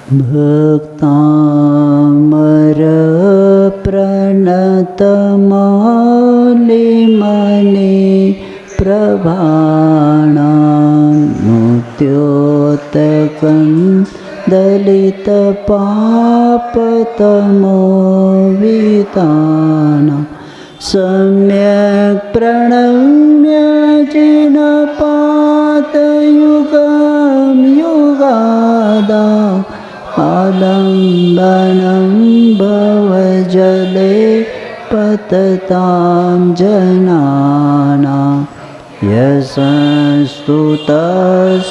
भक्तामरप्रणतमौलिमने प्रभाणान्मुद्योतकन्दलितपापतमोविताना सम्यक् प्रणम्य जिनपातयुगं युगादा आलम्बनं भवजले पततां जनानां यशस्तुतः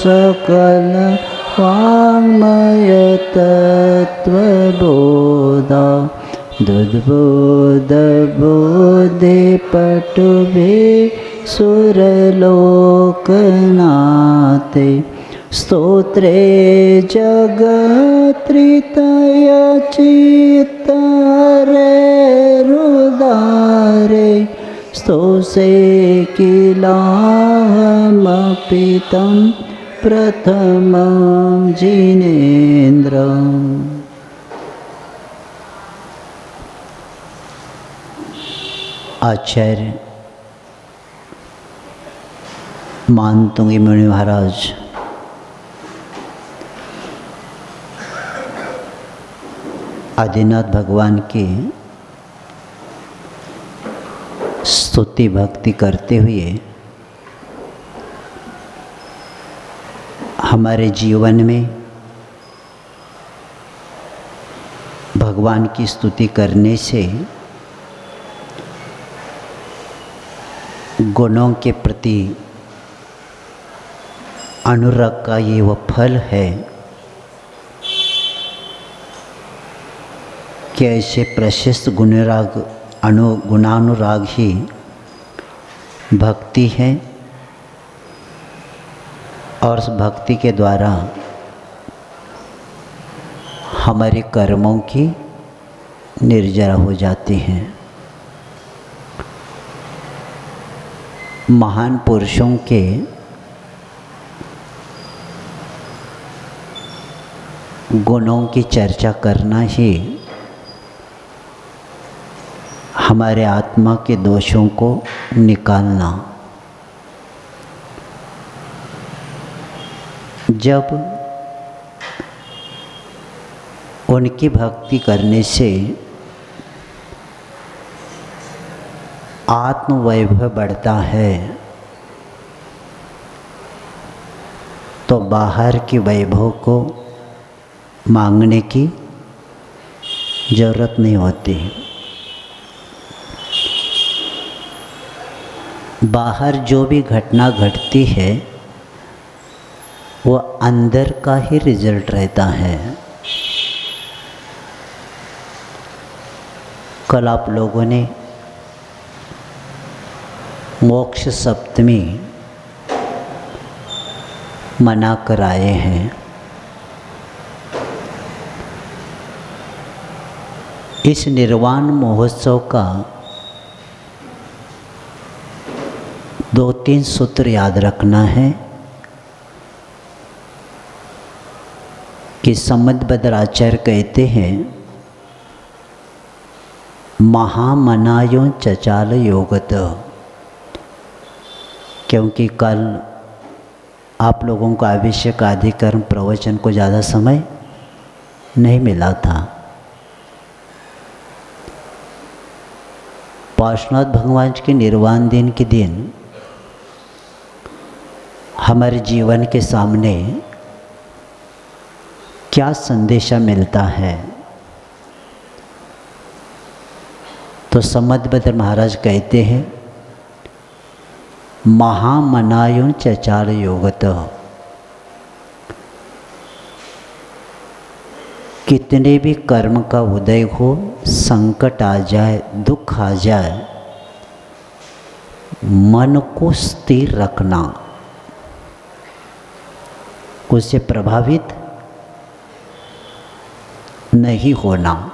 सकलवाङ्मयतत्त्वबोधा दुद्बोधबोधिपटुभिः सुरलोकनाथे स्तोत्रे जगत्रितयचित्तहरेरुदारे स्तोषे किलाहमपि तं प्रथमं जिनेन्द्रम्। आचार्य मानतुंगी मुनि महाराज आदिनाथ भगवान की स्तुति भक्ति करते हुए हमारे जीवन में भगवान की स्तुति करने से गुणों के प्रति अनुराग का ये वह फल है कि ऐसे प्रशस्त गुणानुराग ही भक्ति है और उस भक्ति के द्वारा हमारे कर्मों की निर्जरा हो जाती हैं। महान पुरुषों के गुणों की चर्चा करना ही हमारे आत्मा के दोषों को निकालना। जब उनकी भक्ति करने से आत्मवैभव बढ़ता है तो बाहर के वैभव को मांगने की जरूरत नहीं होती। बाहर जो भी घटना घटती है वो अंदर का ही रिजल्ट रहता है। कल आप लोगों ने मोक्ष सप्तमी मना कर आए हैं। इस निर्वाण महोत्सव का 2-3 सूत्र याद रखना है कि सम्मतभद्र आचार्य कहते हैं महामनायो चचाल योगत, क्योंकि कल आप लोगों को आवश्यक अधिकर्म प्रवचन को ज़्यादा समय नहीं मिला था। पार्श्वनाथ भगवान के निर्वाण दिन के दिन हमारे जीवन के सामने क्या संदेशा मिलता है। तो सम्मतभद्र महाराज कहते हैं महामनायो चचाल योगत, कितने भी कर्म का उदय हो, संकट आ जाए, दुख आ जाए, मन को स्थिर रखना, उससे प्रभावित नहीं होना।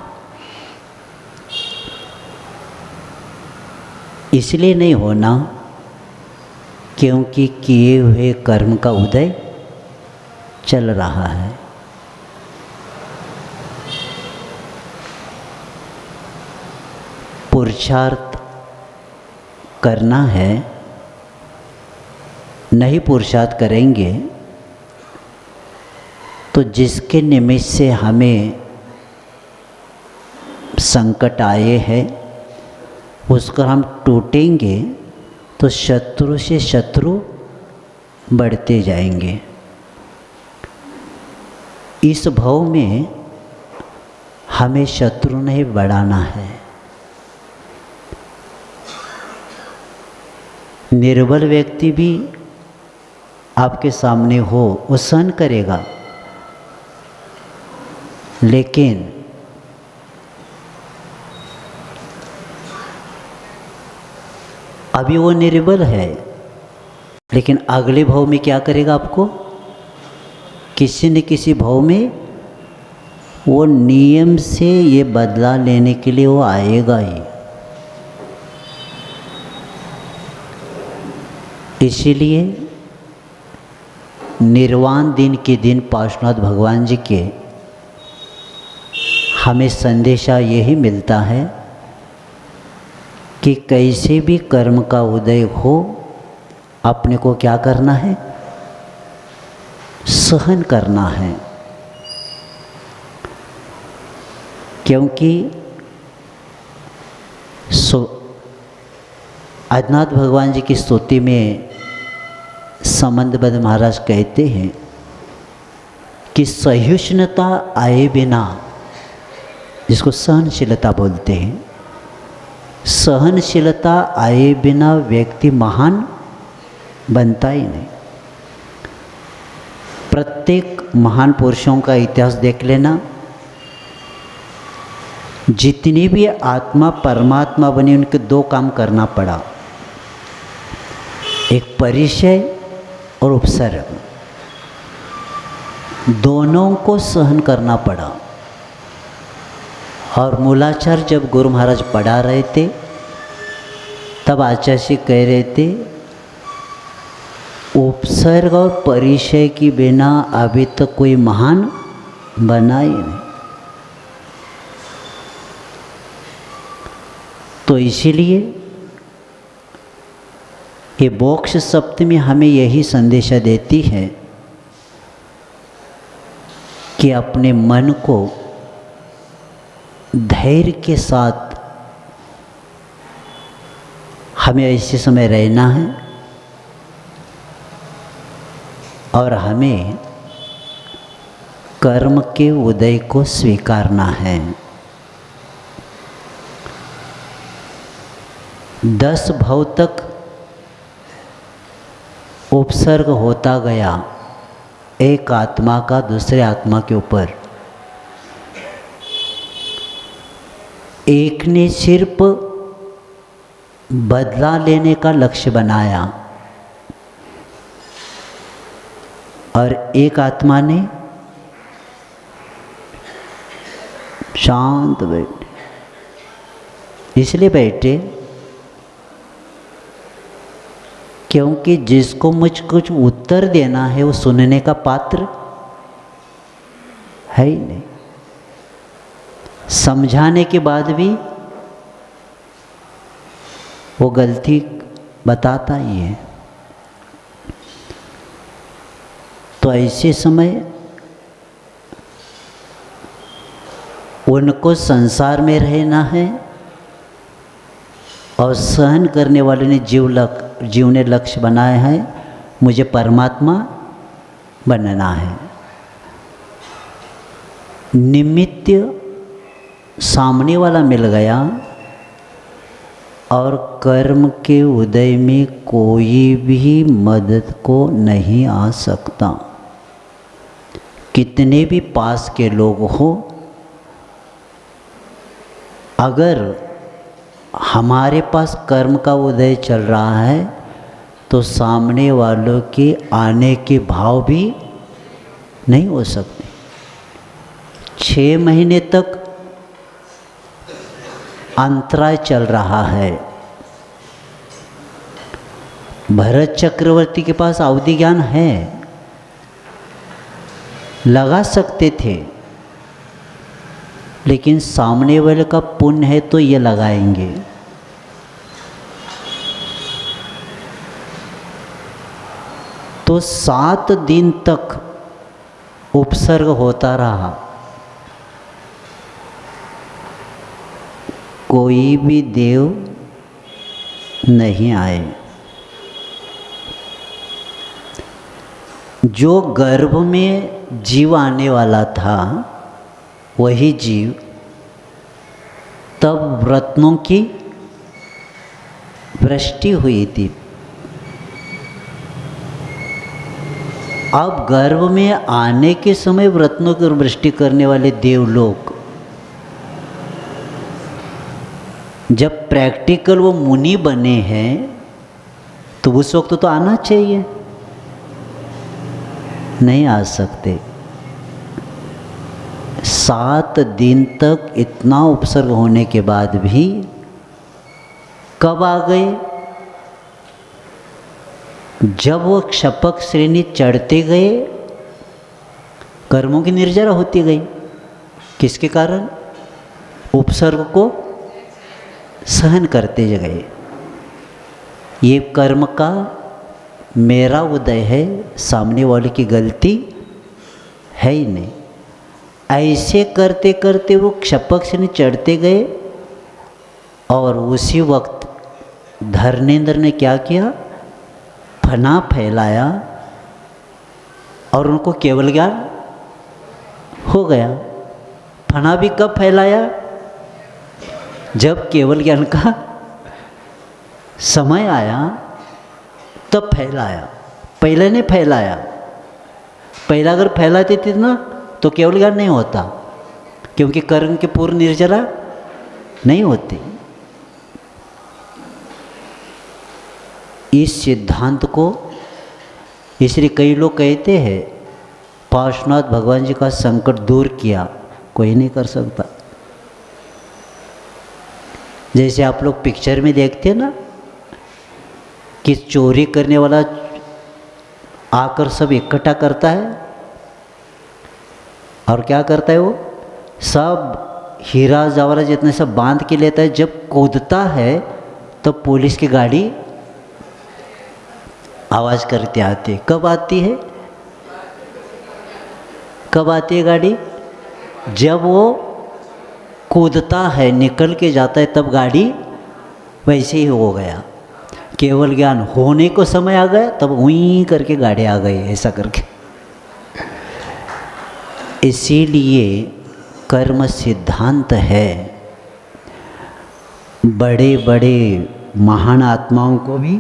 इसलिए नहीं होना क्योंकि किए हुए कर्म का उदय चल रहा है। पुरुषार्थ करना है, नहीं पुरुषार्थ करेंगे तो जिसके निमित्त से हमें संकट आए हैं उसको हम टूटेंगे तो शत्रु से शत्रु बढ़ते जाएंगे। इस भाव में हमें शत्रु नहीं बढ़ाना है। निर्बल व्यक्ति भी आपके सामने हो वो सहन करेगा, लेकिन अभी वो निर्बल है, लेकिन अगले भाव में क्या करेगा आपको? किसी न किसी भाव में वो नियम से ये बदला लेने के लिए वो आएगा ही। इसीलिए निर्वाण दिन के दिन पार्श्वनाथ भगवान जी के हमें संदेशा यही मिलता है कि कैसे भी कर्म का उदय हो अपने को क्या करना है? सहन करना है। क्योंकि आदिनाथ भगवान जी की स्तुति में संबंधबद्ध महाराज कहते हैं कि सहिष्णुता आए बिना, जिसको सहनशीलता बोलते हैं, सहनशीलता आए बिना व्यक्ति महान बनता ही नहीं। प्रत्येक महान पुरुषों का इतिहास देख लेना, जितनी भी आत्मा परमात्मा बनी उनके दो काम करना पड़ा, एक परिचय और उपसर्ग, दोनों को सहन करना पड़ा। और मूलाचार्य जब गुरु महाराज पढ़ा रहे थे तब आचार्य जी कह रहे थे उपसर्ग और परिचय के बिना अभी तक कोई महान बना ही नहीं। तो इसीलिए ये मोक्ष सप्तमी हमें यही संदेशा देती है कि अपने मन को धैर्य के साथ हमें ऐसे समय रहना है और हमें कर्म के उदय को स्वीकारना है। 10 भाव तक उपसर्ग होता गया एक आत्मा का दूसरे आत्मा के ऊपर। एक ने सिर्फ बदला लेने का लक्ष्य बनाया और एक आत्मा ने शांत बैठे। इसलिए बैठे क्योंकि जिसको मुझ कुछ उत्तर देना है वो सुनने का पात्र है ही नहीं। समझाने के बाद भी वो गलती बताता ही है। तो ऐसे समय उनको संसार में रहना है और सहन करने वाले ने जीव ने लक्ष्य बनाया है मुझे परमात्मा बनना है। निमित्त सामने वाला मिल गया और कर्म के उदय में कोई भी मदद को नहीं आ सकता। कितने भी पास के लोग हो, अगर हमारे पास कर्म का उदय चल रहा है तो सामने वालों के आने के भाव भी नहीं हो सकते। 6 महीने तक अंतराय चल रहा है। भरत चक्रवर्ती के पास अवधि ज्ञान है, लगा सकते थे, लेकिन सामने वाले का पुण्य है तो ये लगाएंगे। तो 7 दिन तक उपसर्ग होता रहा। कोई भी देव नहीं आए। जो गर्भ में जीव आने वाला था वही जीव तब रत्नों की वृष्टि हुई थी। अब गर्भ में आने के समय रत्नों की वृष्टि करने वाले देवलोक जब प्रैक्टिकल वो मुनि बने हैं तो उस वक्त तो आना चाहिए, नहीं आ सकते। 7 दिन तक इतना उपसर्ग होने के बाद भी कब आ गए? जब वो क्षपक श्रेणी चढ़ते गए, कर्मों की निर्जरा होती गई। किसके कारण? उपसर्ग को सहन करते गए। ये कर्म का मेरा उदय है, सामने वाले की गलती है ही नहीं। ऐसे करते करते वो क्षपक श्रेणी चढ़ते गए और उसी वक्त धर्मेंद्र ने क्या किया? फना फैलाया और उनको केवल ज्ञान हो गया। फना भी कब फैलाया? जब केवल ज्ञान का समय आया तब फैलाया, पहले नहीं फैलाया। पहला अगर फैलाते थे ना तो केवल ज्ञान नहीं होता, क्योंकि कर्म के पूर्ण निर्जरा नहीं होती। इस सिद्धांत को इसलिए कई लोग कहते हैं पार्श्वनाथ भगवान जी का संकट दूर किया, कोई नहीं कर सकता। जैसे आप लोग पिक्चर में देखते हैं ना कि चोरी करने वाला आकर सब इकट्ठा करता है और क्या करता है? वो सब हीरा जवाहरात जितने सब बांध के लेता है। जब कूदता है तो पुलिस की गाड़ी आवाज़ करते आती है। कब आती है? कब आती है गाड़ी? जब वो कूदता है, निकल के जाता है, तब गाड़ी वैसे ही हो गया। केवल ज्ञान होने को समय आ गया तब वहीं करके गाड़ी आ गई, ऐसा करके। इसीलिए कर्म सिद्धांत है। बड़े बड़े महान आत्माओं को भी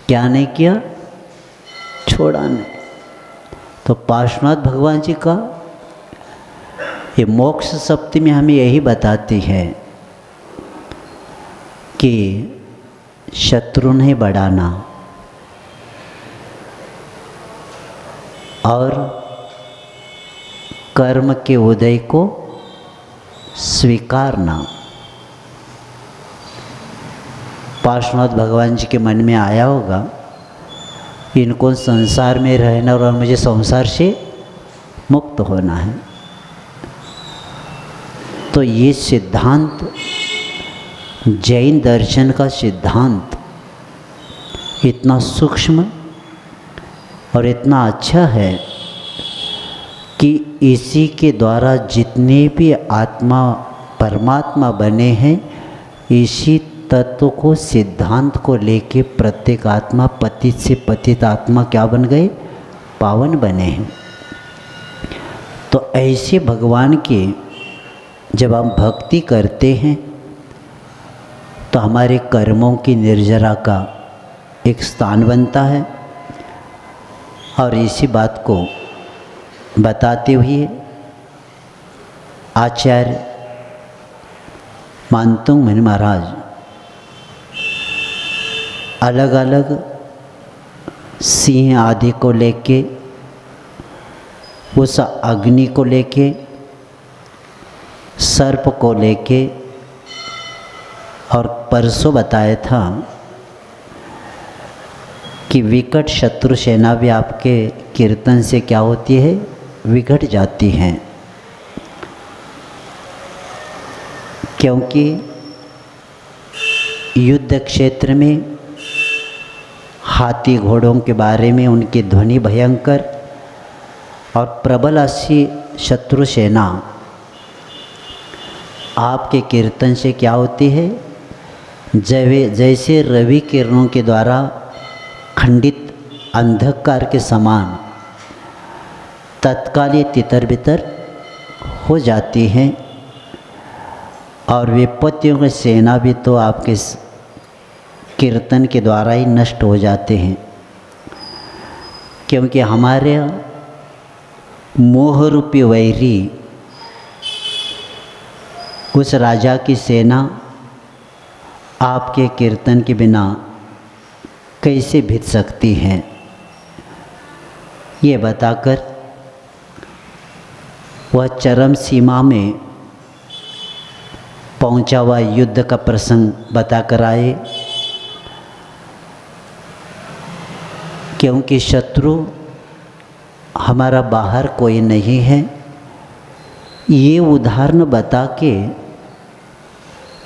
क्या नहीं किया? छोड़ा नहीं। तो पार्श्वनाथ भगवान जी का ये मोक्ष सप्तमी हमें यही बताती है कि शत्रु नहीं बढ़ाना और कर्म के उदय को स्वीकारना। पार्श्वनाथ भगवान जी के मन में आया होगा इनको संसार में रहना और मुझे संसार से मुक्त होना है। तो ये सिद्धांत जैन दर्शन का सिद्धांत इतना सूक्ष्म और इतना अच्छा है कि इसी के द्वारा जितने भी आत्मा परमात्मा बने हैं, इसी तत्व को सिद्धांत को लेके प्रत्येक आत्मा पतित से पतित आत्मा क्या बन गए? पावन बने हैं। तो ऐसे भगवान के जब हम भक्ति करते हैं तो हमारे कर्मों की निर्जरा का एक स्थान बनता है। और इसी बात को बताते हुए आचार्य मानतुंग मुनि महाराज अलग अलग सिंह आदि को लेके, उस अग्नि को लेके, सर्प को लेके, और परसों बताया था कि विकट शत्रु सेना भी आपके कीर्तन से क्या होती है? विघट जाती हैं। क्योंकि युद्ध क्षेत्र में हाथी घोड़ों के बारे में, उनकी ध्वनि भयंकर और प्रबल असी शत्रु सेना आपके कीर्तन से क्या होती है, जैसे रवि किरणों के द्वारा खंडित अंधकार के समान तत्काल ये तितर बितर हो जाती हैं। और विपत्तियों की सेना भी तो आपके कीर्तन के द्वारा ही नष्ट हो जाते हैं, क्योंकि हमारे मोह रूपी वैरी उस राजा की सेना आपके कीर्तन के बिना कैसे बीत सकती है, ये बताकर वह चरम सीमा में पहुंचा हुआ युद्ध का प्रसंग बताकर आए। क्योंकि शत्रु हमारा बाहर कोई नहीं है, ये उदाहरण बता के,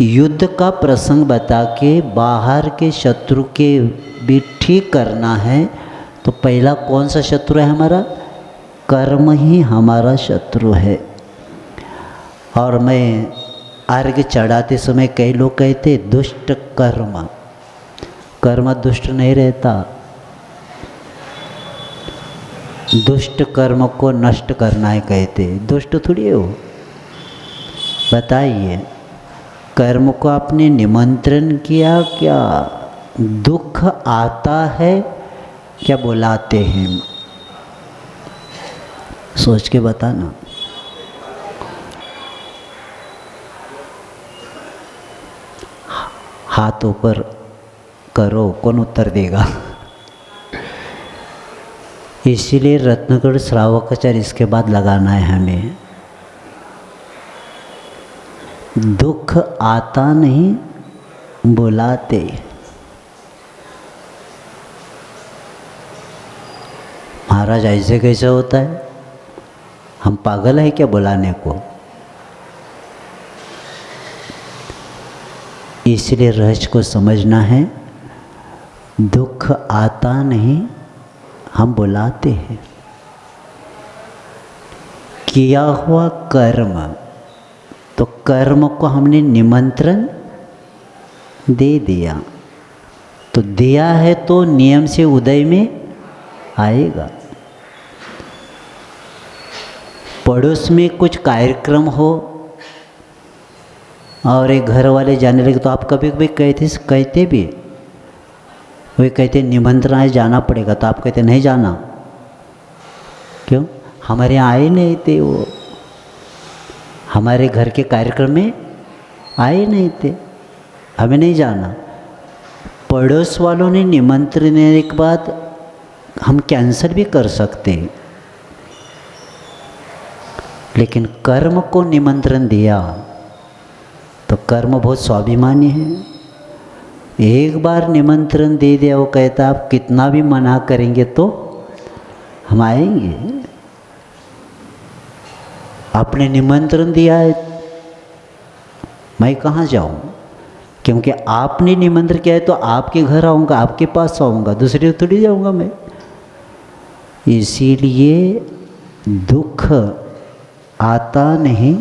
युद्ध का प्रसंग बता के बाहर के शत्रु के भी ठीक करना है। तो पहला कौन सा शत्रु है हमारा? कर्म ही हमारा शत्रु है। और मैं अर्घ चढ़ाते समय कई लोग कहते दुष्ट कर्म, कर्म दुष्ट नहीं रहता, दुष्ट कर्म को नष्ट करना है कहते, दुष्ट थोड़ी हो। बताइए, कर्म को आपने निमंत्रण किया, क्या दुख आता है, क्या बुलाते हैं? सोच के बताना। हाथ ऊपर करो, कौन उत्तर देगा? इसीलिए रत्नगढ़ श्रावकाचार्य इसके बाद लगाना है हमें। दुख आता नहीं, बुलाते। महाराज ऐसे कैसे होता है? हम पागल है क्या बुलाने को? इसलिए रहस्य को समझना है। दुख आता नहीं, हम बुलाते हैं। किया हुआ कर्म, तो कर्म को हमने निमंत्रण दे दिया, तो दिया है तो नियम से उदय में आएगा। पड़ोस में कुछ कार्यक्रम हो और एक घर वाले जाने लगे, तो आप कभी कभी कहते भी, वे कहते निमंत्रण है जाना पड़ेगा, तो आप कहते नहीं जाना। क्यों? हमारे यहाँ आए नहीं थे, वो हमारे घर के कार्यक्रम में आए नहीं थे, हमें नहीं जाना। पड़ोस वालों ने निमंत्रण देने के बाद हम कैंसिल भी कर सकते हैं, लेकिन कर्म को निमंत्रण दिया तो कर्म बहुत स्वाभिमानी है। एक बार निमंत्रण दे दिया, वो कहता आप कितना भी मना करेंगे तो हम आएंगे। आपने निमंत्रण दिया है, मैं कहाँ जाऊँ? क्योंकि आपने निमंत्रण किया है तो आपके घर आऊँगा, आपके पास आऊँगा, दूसरे थोड़ी जाऊँगा मैं। इसीलिए दुख आता नहीं,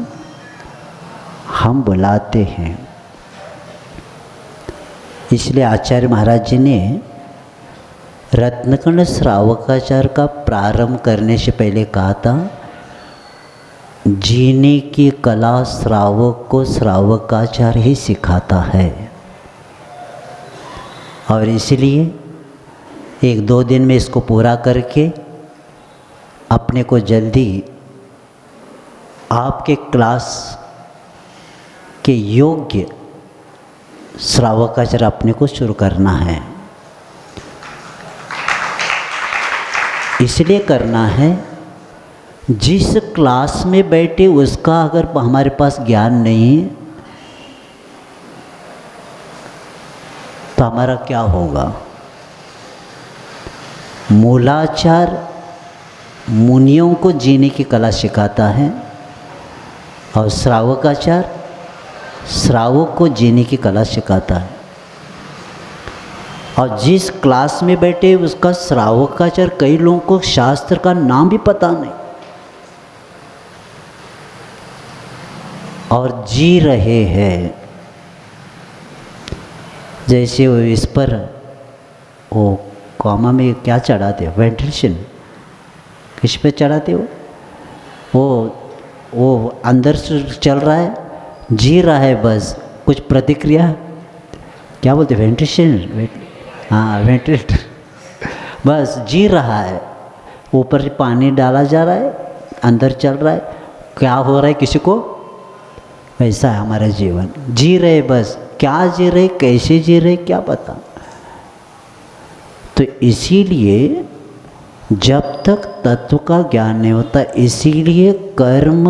हम बुलाते हैं। इसलिए आचार्य महाराज जी ने रत्नकर्ण श्रावकाचार्य का प्रारंभ करने से पहले कहा था, जीने की कला श्रावक को श्रावकाचार्य ही सिखाता है। और इसलिए 1-2 दिन में इसको पूरा करके अपने को जल्दी आपके क्लास के योग्य श्रावकाचार्य अपने को शुरू करना है। इसलिए करना है, जिस क्लास में बैठे उसका अगर हमारे पास ज्ञान नहीं है तो हमारा क्या होगा? मूलाचार मुनियों को जीने की कला सिखाता है और श्रावकाचार श्रावक को जीने की कला सिखाता है। और जिस क्लास में बैठे उसका श्रावकाचार्य कई लोगों को शास्त्र का नाम भी पता नहीं, और जी रहे हैं। जैसे वो इस पर वो कॉमा में क्या चढ़ाते हो, वेंटिलेशन किस पे चढ़ाते हो, वो अंदर से चल रहा है, जी रहा है, बस कुछ प्रतिक्रिया क्या बोलते, वेंटिलेशन, हाँ वेंटिलेटर, बस जी रहा है, ऊपर से पानी डाला जा रहा है, अंदर चल रहा है, क्या हो रहा है किसी को, वैसा है हमारा जीवन, जी रहे, बस क्या जी रहे, कैसे जी रहे, क्या पता। तो इसीलिए जब तक तत्व का ज्ञान नहीं होता, इसीलिए कर्म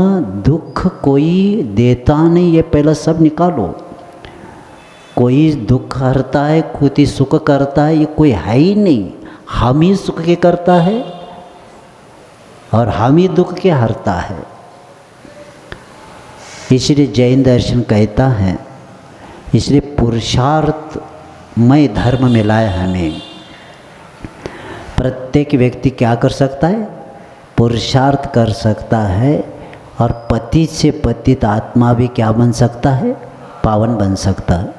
दुख कोई देता नहीं, ये पहला सब निकालो। कोई दुख हरता है, कोई सुख करता है, ये कोई है ही नहीं। हम ही सुख के करता है और हम ही दुख के हरता है। इसलिए जैन दर्शन कहता है, इसलिए पुरुषार्थमय धर्म मिला है हमें। प्रत्येक व्यक्ति क्या कर सकता है, पुरुषार्थ कर सकता है, और पतित से पतित आत्मा भी क्या बन सकता है, पावन बन सकता है।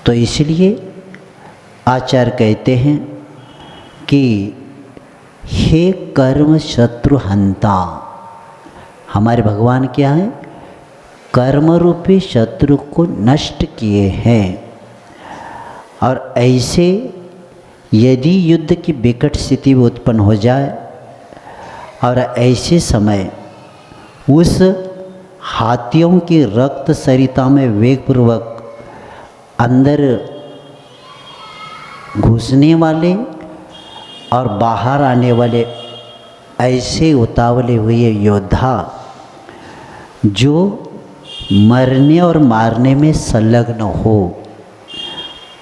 तो इसलिए आचार्य कहते हैं कि हे कर्म शत्रु हंता, हमारे भगवान क्या है, कर्म रूपी शत्रु को नष्ट किए हैं। और ऐसे यदि युद्ध की विकट स्थिति उत्पन्न हो जाए और ऐसे समय उस हाथियों की रक्त सरिता में वेगपूर्वक अंदर घुसने वाले और बाहर आने वाले ऐसे उतावले हुए योद्धा जो मरने और मारने में संलग्न हो,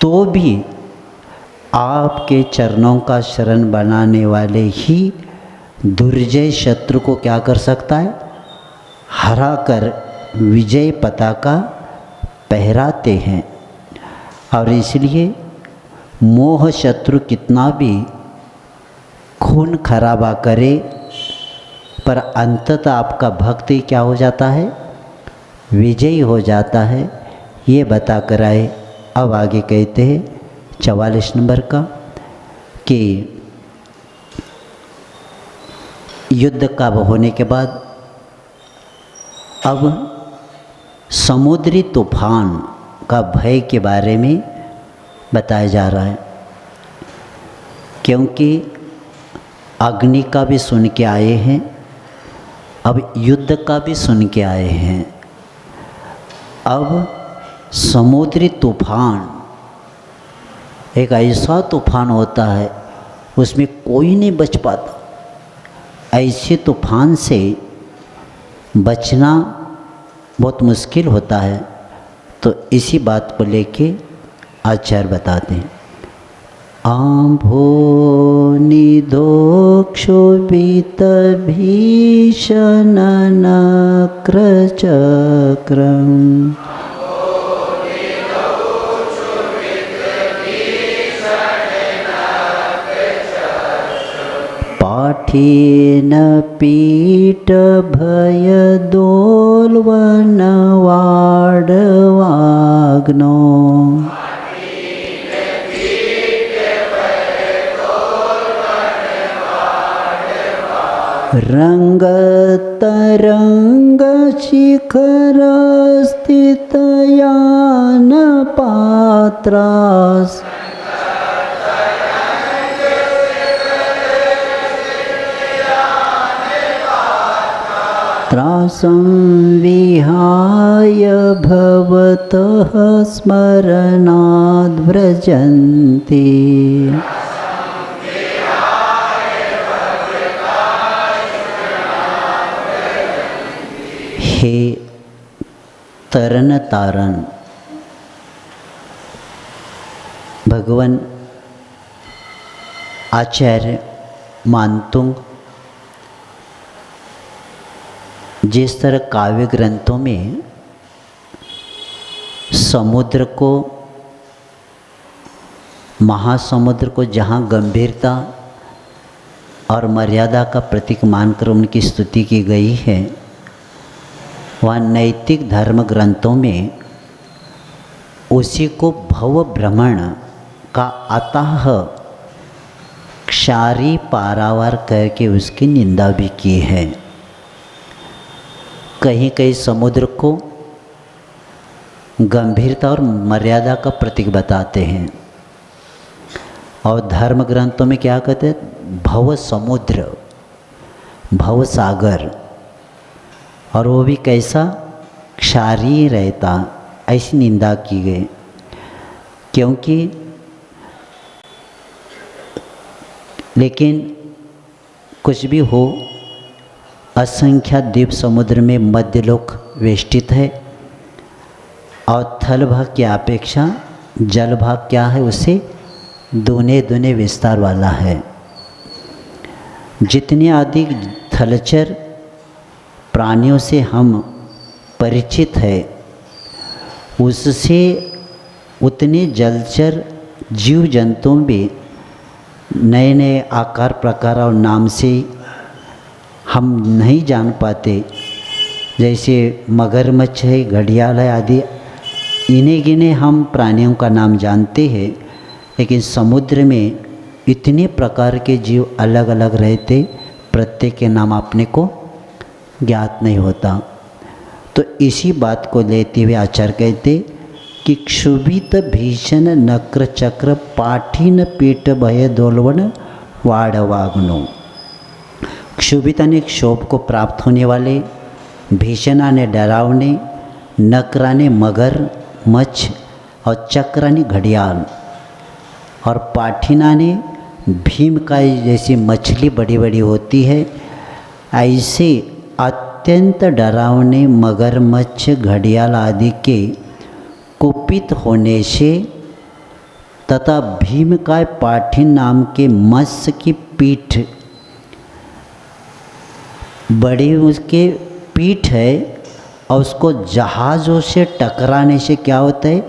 तो भी आपके चरणों का शरण बनाने वाले ही दुर्जय शत्रु को क्या कर सकता है, हरा कर विजय पताका पहराते हैं। और इसलिए मोह शत्रु कितना भी खून खराबा करे, पर अंततः आपका भक्त ही क्या हो जाता है, विजयी हो जाता है। ये बता कर आए। अब आगे कहते हैं 44 नंबर का कि युद्ध का होने के बाद अब समुद्री तूफान का भय के बारे में बताया जा रहा है, क्योंकि अग्नि का भी सुन के आए हैं, अब युद्ध का भी सुन के आए हैं। अब समुद्री तूफान एक ऐसा तूफान होता है, उसमें कोई नहीं बच पाता। ऐसे तूफान से बचना बहुत मुश्किल होता है। तो इसी बात को लेके आचार्य बताते हैं, आंभो निदोक्षोभित भीषण नक्रचक्रम पाठेन पीठ भय दोलवन वाडवाग्नो रंग तरंग शिखर स्थितयान पात्रास त्रासं विहाय भवतः स्मरणाद् व्रजन्ति। हे तरन तारण, भगवान आचार्य मानतुंग जिस तरह काव्य ग्रंथों में समुद्र को महासमुद्र को जहाँ गंभीरता और मर्यादा का प्रतीक मानकर उनकी स्तुति की गई है, वह नैतिक धर्म ग्रंथों में उसी को भव भ्रमण का अतः क्षारी पारावार करके उसकी निंदा भी की है। कहीं कहीं समुद्र को गंभीरता और मर्यादा का प्रतीक बताते हैं, और धर्म ग्रंथों में क्या कहते हैं? भव समुद्र, भव सागर, और वो भी कैसा? क्षारीय रहता, ऐसी निंदा की गई। क्योंकि लेकिन कुछ भी हो, असंख्य द्वीप समुद्र में मध्यलोक वेष्टित है, और थल भाग की अपेक्षा जल भाग क्या है? उसे दूने दूने विस्तार वाला है। जितने अधिक थलचर प्राणियों से हम परिचित है, उससे उतने जलचर जीव जंतुओं भी नए नए आकार प्रकार और नाम से हम नहीं जान पाते। जैसे मगरमच्छ है, घड़ियाल है आदि, इन्हें गिने हम प्राणियों का नाम जानते हैं, लेकिन समुद्र में इतने प्रकार के जीव अलग अलग रहते, प्रत्येक के नाम अपने को ज्ञात नहीं होता। तो इसी बात को लेते हुए आचार्य कहते कि क्षुभित भीषण नक्र चक्र पाठीन पीठ भय दोलवन वाड़वाग्नो। क्षुभित यानी क्षोभ को प्राप्त होने वाले, भीषण ने डरावने, नक्र ने मगर मच्छ, और चक्र ने घड़ियाल, और पाठीना ने भीम का जैसी मछली बड़ी बड़ी होती है, ऐसे अत्यंत डरावने मगरमच्छ घड़ियाल आदि के कुपित होने से तथा भीम का पाठीन नाम के मत्स्य की पीठ बड़ी उसके पीठ है, और उसको जहाज़ों से टकराने से क्या होता है?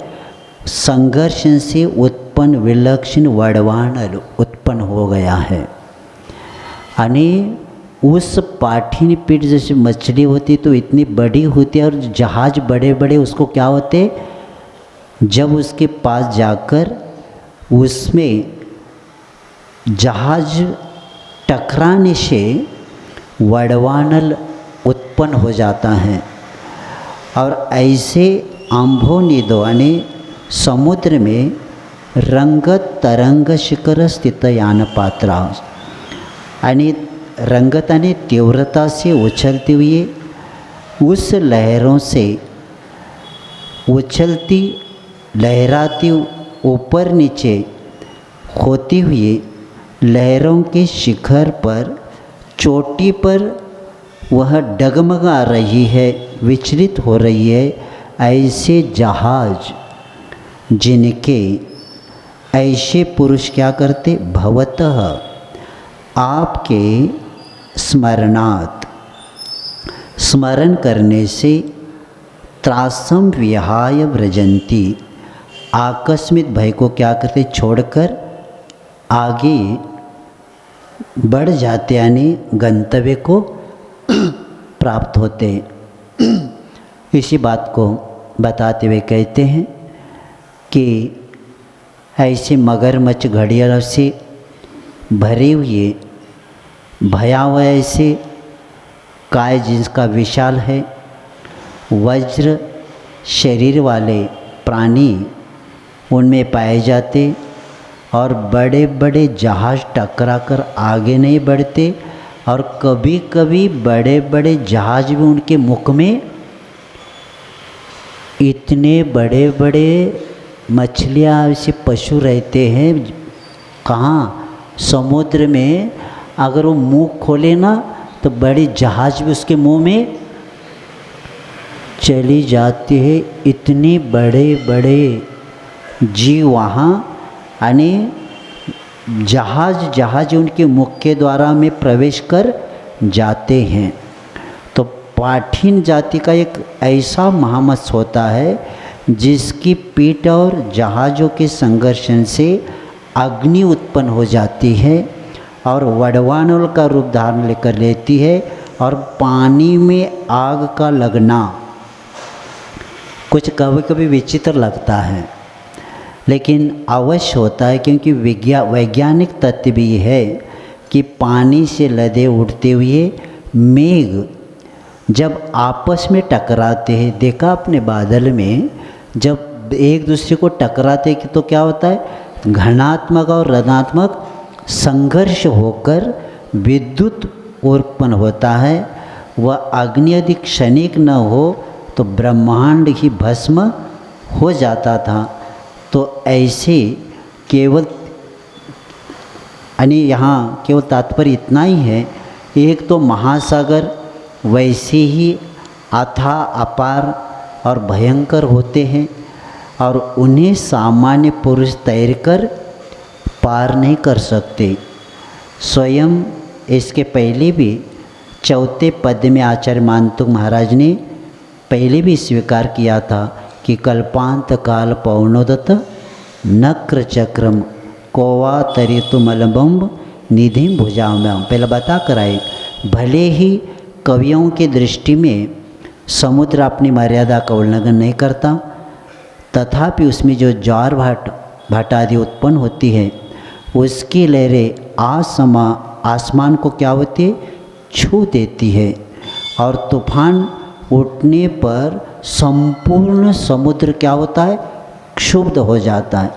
संघर्ष से उत्पन्न विलक्षण वड़वान उत्पन्न हो गया है। यानी उस पाठीन पीठ जैसे मछली होती तो इतनी बड़ी होती है, और जहाज बड़े बड़े उसको क्या होते, जब उसके पास जाकर उसमें जहाज टकराने से वड़वानल उत्पन्न हो जाता है। और ऐसे आम्भोनिदो यानी समुद्र में रंगत तरंग शिखर स्थित यान पात्रा, यानी रंगत यानी तीव्रता से उछलते हुए उस लहरों से उछलती लहराती ऊपर नीचे होती हुई लहरों के शिखर पर चोटी पर वह डगमगा रही है, विचलित हो रही है। ऐसे जहाज जिनके ऐसे पुरुष क्या करते? भवतः आपके स्मरणात्, स्मरण करने से त्रासम विहाय व्रजंती, आकस्मिक भय को क्या करते? छोड़कर आगे बढ़ जाते, यानी गंतव्य को प्राप्त होते। इसी बात को बताते हुए कहते हैं कि ऐसे मगरमच्छ घड़ियालों से भरे हुए भयावह ऐसे काय जिसका विशाल है, वज्र शरीर वाले प्राणी उनमें पाए जाते, और बड़े बड़े जहाज टकरा कर आगे नहीं बढ़ते, और कभी कभी बड़े बड़े जहाज भी उनके मुख में इतने बड़े बड़े मछलियाँ ऐसे पशु रहते हैं। कहाँ? समुद्र में अगर वो मुंह खोले ना तो बड़े जहाज भी उसके मुंह में चली जाती है। इतने बड़े बड़े जीव वहाँ, यानी जहाज उनके मुख के द्वारा में प्रवेश कर जाते हैं। तो पाठीन जाति का एक ऐसा महामत्स्य होता है जिसकी पीठ और जहाज़ों के संघर्षण से अग्नि उत्पन्न हो जाती है और वडवानल का रूप धारण लेकर लेती है। और पानी में आग का लगना कुछ कभी कभी विचित्र लगता है, लेकिन अवश्य होता है, क्योंकि वैज्ञानिक तथ्य भी है कि पानी से लदे उठते हुए मेघ जब आपस में टकराते हैं, देखा अपने बादल में जब एक दूसरे को टकराते हैं तो क्या होता है, घनात्मक और ऋणात्मक संघर्ष होकर विद्युत उत्पन्न होता है। वह अग्नि यदि क्षणिक न हो तो ब्रह्मांड ही भस्म हो जाता था। तो ऐसे केवल यानी यहाँ केवल तात्पर्य इतना ही है, एक तो महासागर वैसे ही अथाह अपार और भयंकर होते हैं और उन्हें सामान्य पुरुष तैरकर पार नहीं कर सकते। स्वयं इसके पहले भी चौथे पद में आचार्य मानतुंग महाराज ने पहले भी स्वीकार किया था कि कल्पांत काल पौर्णोदत नक्र चक्रम कोवा तरितु मलबम्ब निधि भुजाम्याम, पहले बता कर आए। भले ही कवियों की दृष्टि में समुद्र अपनी मर्यादा का उल्लंघन नहीं करता, तथापि उसमें जो ज्वार भाट आदि उत्पन्न होती है उसकी लहरें आसमान को क्या होती है, छू देती है और तूफान उठने पर संपूर्ण समुद्र क्या होता है, क्षुब्ध हो जाता है।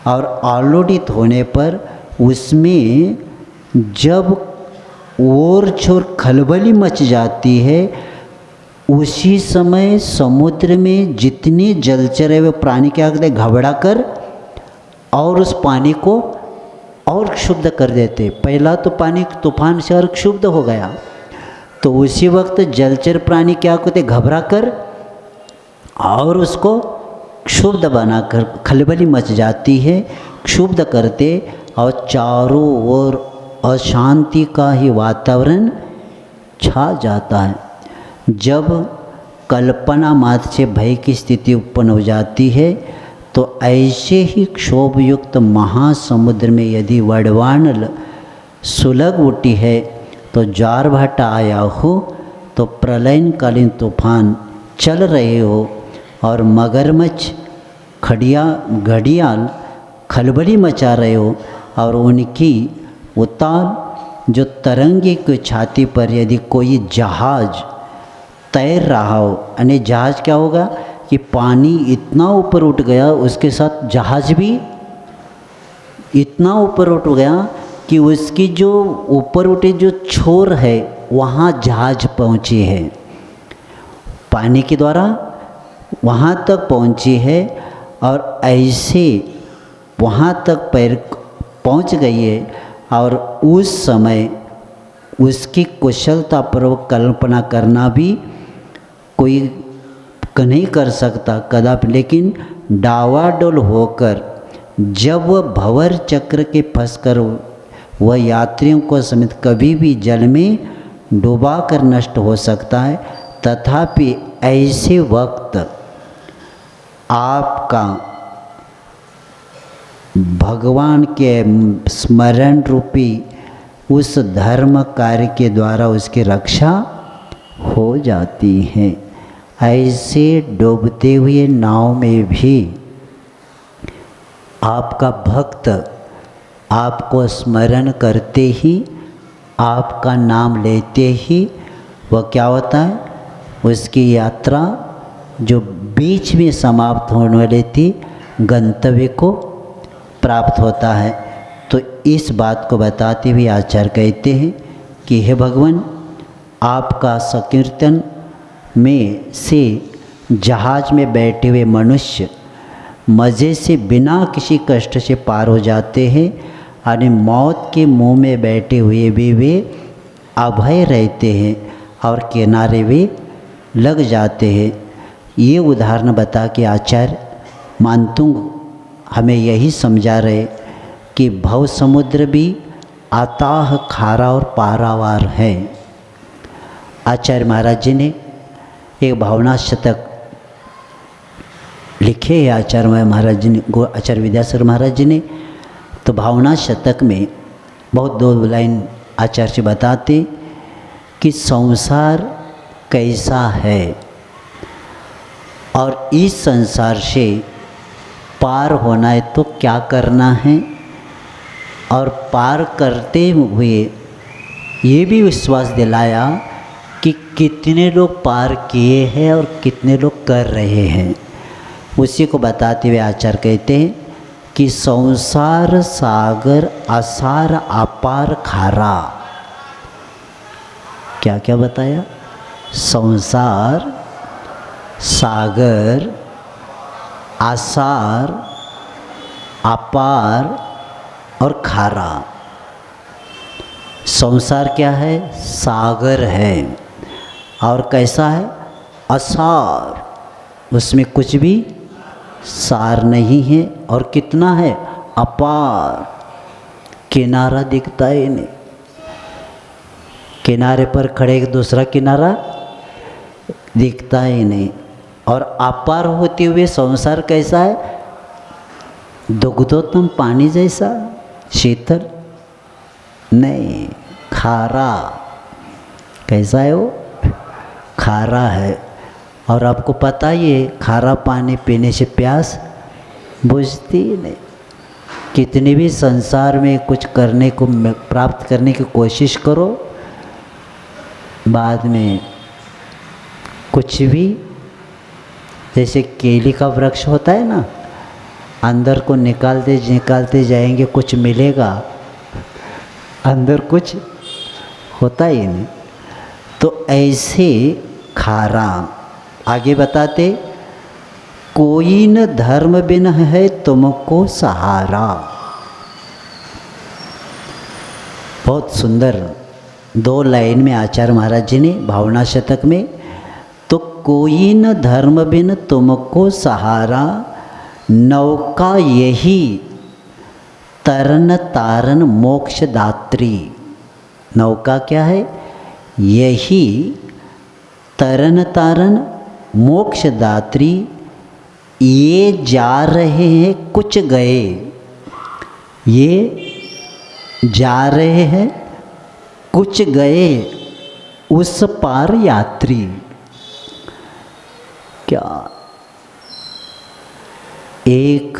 और आलोड़ित होने पर उसमें जब ओर छोर खलबली मच जाती है, उसी समय समुद्र में जितने जलचर है वे प्राणी क्या करते, घबरा कर और उस पानी को और क्षुब्ध कर देते। पहला तो पानी तूफान से और क्षुब्ध हो गया, तो उसी वक्त जलचर प्राणी क्या करते, घबरा कर और उसको क्षुब्ध बनाकर खलबली मच जाती है, क्षुब्ध करते और चारों ओर अशांति का ही वातावरण छा जाता है। जब कल्पना मात्र से भय की स्थिति उत्पन्न हो जाती है, तो ऐसे ही क्षोभयुक्त महासमुद्र में यदि वडवानल सुलग उठी है तो ज्वार भाटा आया हो, तो प्रलयकालीन तूफान चल रहे हो और मगरमच्छ घड़ियाल खलबली मचा रहे हो और उनकी उताल जो तरंगे की छाती पर यदि कोई जहाज तैर रहा हो, यानी जहाज क्या होगा कि पानी इतना ऊपर उठ गया, उसके साथ जहाज भी इतना ऊपर उठ गया कि उसकी जो ऊपर उठे जो छोर है वहाँ जहाज पहुँची है, पानी के द्वारा वहाँ तक पहुँची है और ऐसे वहाँ तक पैर पहुँच गई है। और उस समय उसकी कुशलतापूर्वक कल्पना करना भी कोई नहीं कर सकता कदापि, लेकिन डावाडोल होकर जब वह भंवर चक्र के फंसकर वह यात्रियों को समेत कभी भी जल में डुबा कर नष्ट हो सकता है। तथापि ऐसे वक्त आपका भगवान के स्मरण रूपी उस धर्म कार्य के द्वारा उसकी रक्षा हो जाती है। ऐसे डूबते हुए नाव में भी आपका भक्त आपको स्मरण करते ही, आपका नाम लेते ही वह क्या होता है, उसकी यात्रा जो बीच में समाप्त होने वाली थी गंतव्य को प्राप्त होता है। तो इस बात को बताते हुए आचार्य कहते हैं कि हे भगवान, आपका संकीर्तन में से जहाज में बैठे हुए मनुष्य मज़े से बिना किसी कष्ट से पार हो जाते हैं, और मौत के मुंह में बैठे हुए भी वे अभय रहते हैं और किनारे वे लग जाते हैं। ये उदाहरण बता के आचार्य मानतुंग हमें यही समझा रहे कि भव समुद्र भी अथाह खारा और पारावार है। आचार्य महाराज जी ने एक भावना शतक लिखे हैं, आचार्य महाराज जी ने, आचार्य विद्यासागर महाराज जी ने, तो भावना शतक में बहुत दो लाइन आचार्य जी बताते कि संसार कैसा है और इस संसार से पार होना है तो क्या करना है, और पार करते हुए ये भी विश्वास दिलाया कि कितने लोग पार किए हैं और कितने लोग कर रहे हैं। उसी को बताते हुए आचार्य कहते हैं कि संसार सागर असार अपार खारा। क्या क्या बताया? संसार सागर आसार अपार और खारा। संसार क्या है? सागर है। और कैसा है? असार, उसमें कुछ भी सार नहीं है। और कितना है? अपार, किनारा दिखता ही नहीं। किनारे पर खड़े एक दूसरा किनारा दिखता ही नहीं। और अपार होते हुए संसार कैसा है? दुग्धोत्तम पानी जैसा शीतल नहीं, खारा। कैसा है वो? खारा है। और आपको पता ही है खारा पानी पीने से प्यास बुझती ही नहीं। कितनी भी संसार में कुछ करने को प्राप्त करने की कोशिश करो, बाद में कुछ भी, जैसे केले का वृक्ष होता है ना, अंदर को निकालते निकालते जाएंगे कुछ मिलेगा, अंदर कुछ होता ही नहीं। तो ऐसे खारा। आगे बताते, कोई न धर्म बिन है तुमको सहारा। बहुत सुंदर दो लाइन में आचार्य महाराज जी ने भावना शतक में, तो कोई न धर्म बिन तुमको सहारा, नौका यही तरन तारन मोक्ष दात्री। नौका क्या है? यही तरन तारन मोक्ष दात्री। ये जा रहे हैं कुछ गए, ये जा रहे हैं कुछ गए उस पार यात्री। क्या एक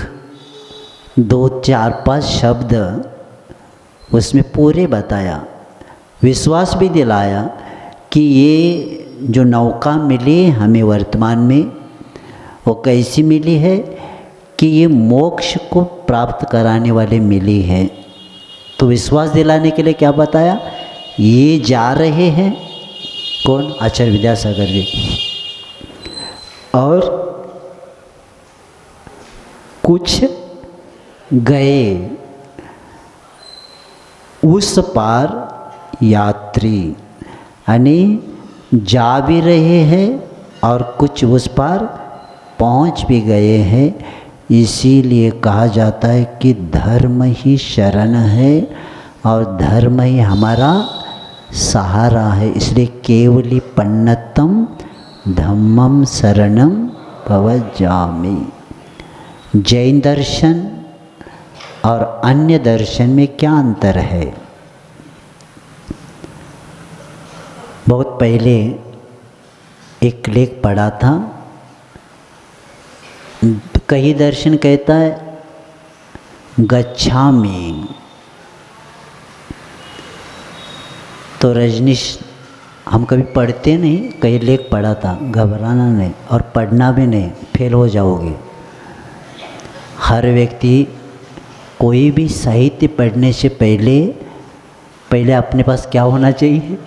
दो चार पांच शब्द उसमें पूरे बताया, विश्वास भी दिलाया कि ये जो नौका मिली हमें वर्तमान में, वो कैसी मिली है कि ये मोक्ष को प्राप्त कराने वाले मिली है। तो विश्वास दिलाने के लिए क्या बताया? ये जा रहे हैं, कौन? आचार्य विद्यासागर जी। और कुछ गए उस पार यात्री, यानी जा भी रहे हैं और कुछ उस पार पहुंच भी गए हैं। इसीलिए कहा जाता है कि धर्म ही शरण है और धर्म ही हमारा सहारा है। इसलिए केवली पन्नतम धम्मम शरणम भवजामि। जैन दर्शन और अन्य दर्शन में क्या अंतर है? बहुत पहले एक लेख पढ़ा था, कई दर्शन कहता है गच्छामि। तो रजनीश, हम कभी पढ़ते नहीं, कई लेख पढ़ा था, घबराना नहीं और पढ़ना भी नहीं, फेल हो जाओगे। हर व्यक्ति कोई भी साहित्य पढ़ने से पहले अपने पास क्या होना चाहिए?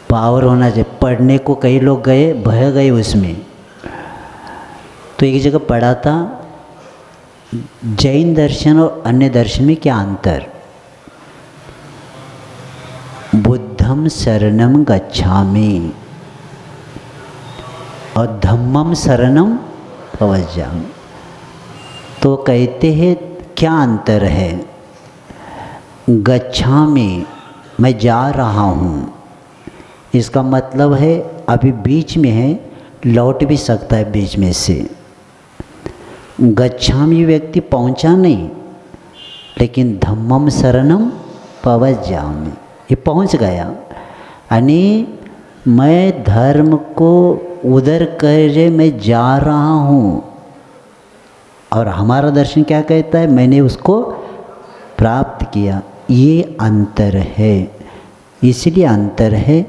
पावर होना चाहिए। पढ़ने को कई लोग गए, बह गए उसमें। तो एक जगह पढ़ा था, जैन दर्शन और अन्य दर्शन में क्या अंतर? बुद्धम शरणम गच्छामि और धम्मम शरणम भवजामि। तो कहते हैं क्या अंतर है? गच्छामि, मैं जा रहा हूँ, इसका मतलब है अभी बीच में है, लौट भी सकता है बीच में से। गच्छामि व्यक्ति पहुँचा नहीं, लेकिन धम्मम शरणम पवज्जामि, ये पहुंच गया। यानी मैं धर्म को उधर करे मैं जा रहा हूँ, और हमारा दर्शन क्या कहता है, मैंने उसको प्राप्त किया। ये अंतर है। इसलिए अंतर है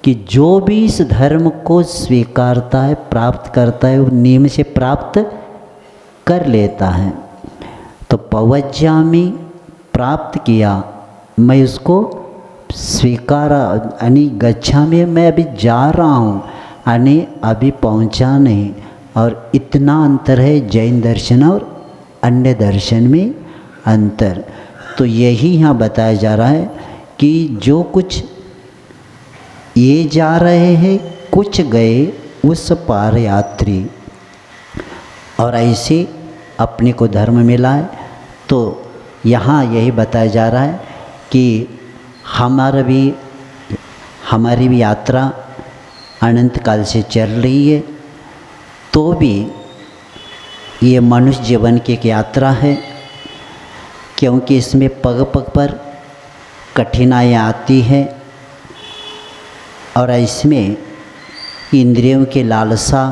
कि जो भी इस धर्म को स्वीकारता है, प्राप्त करता है, वो नियम से प्राप्त कर लेता है। तो पवज्जामि प्राप्त किया, मैं उसको स्वीकारा, यानी गच्छामि मैं अभी जा रहा हूँ, यानी अभी पहुँचा नहीं। और इतना अंतर है जैन दर्शन और अन्य दर्शन में अंतर। तो यही यहाँ बताया जा रहा है कि जो कुछ ये जा रहे हैं, कुछ गए उस पार यात्री, और ऐसे अपने को धर्म मिला है। तो यहाँ यही बताया जा रहा है कि हमारी भी यात्रा अनंत काल से चल रही है, तो भी ये मनुष्य जीवन की एक यात्रा है, क्योंकि इसमें पग पग पर कठिनाइयाँ आती है, और इसमें इंद्रियों की लालसा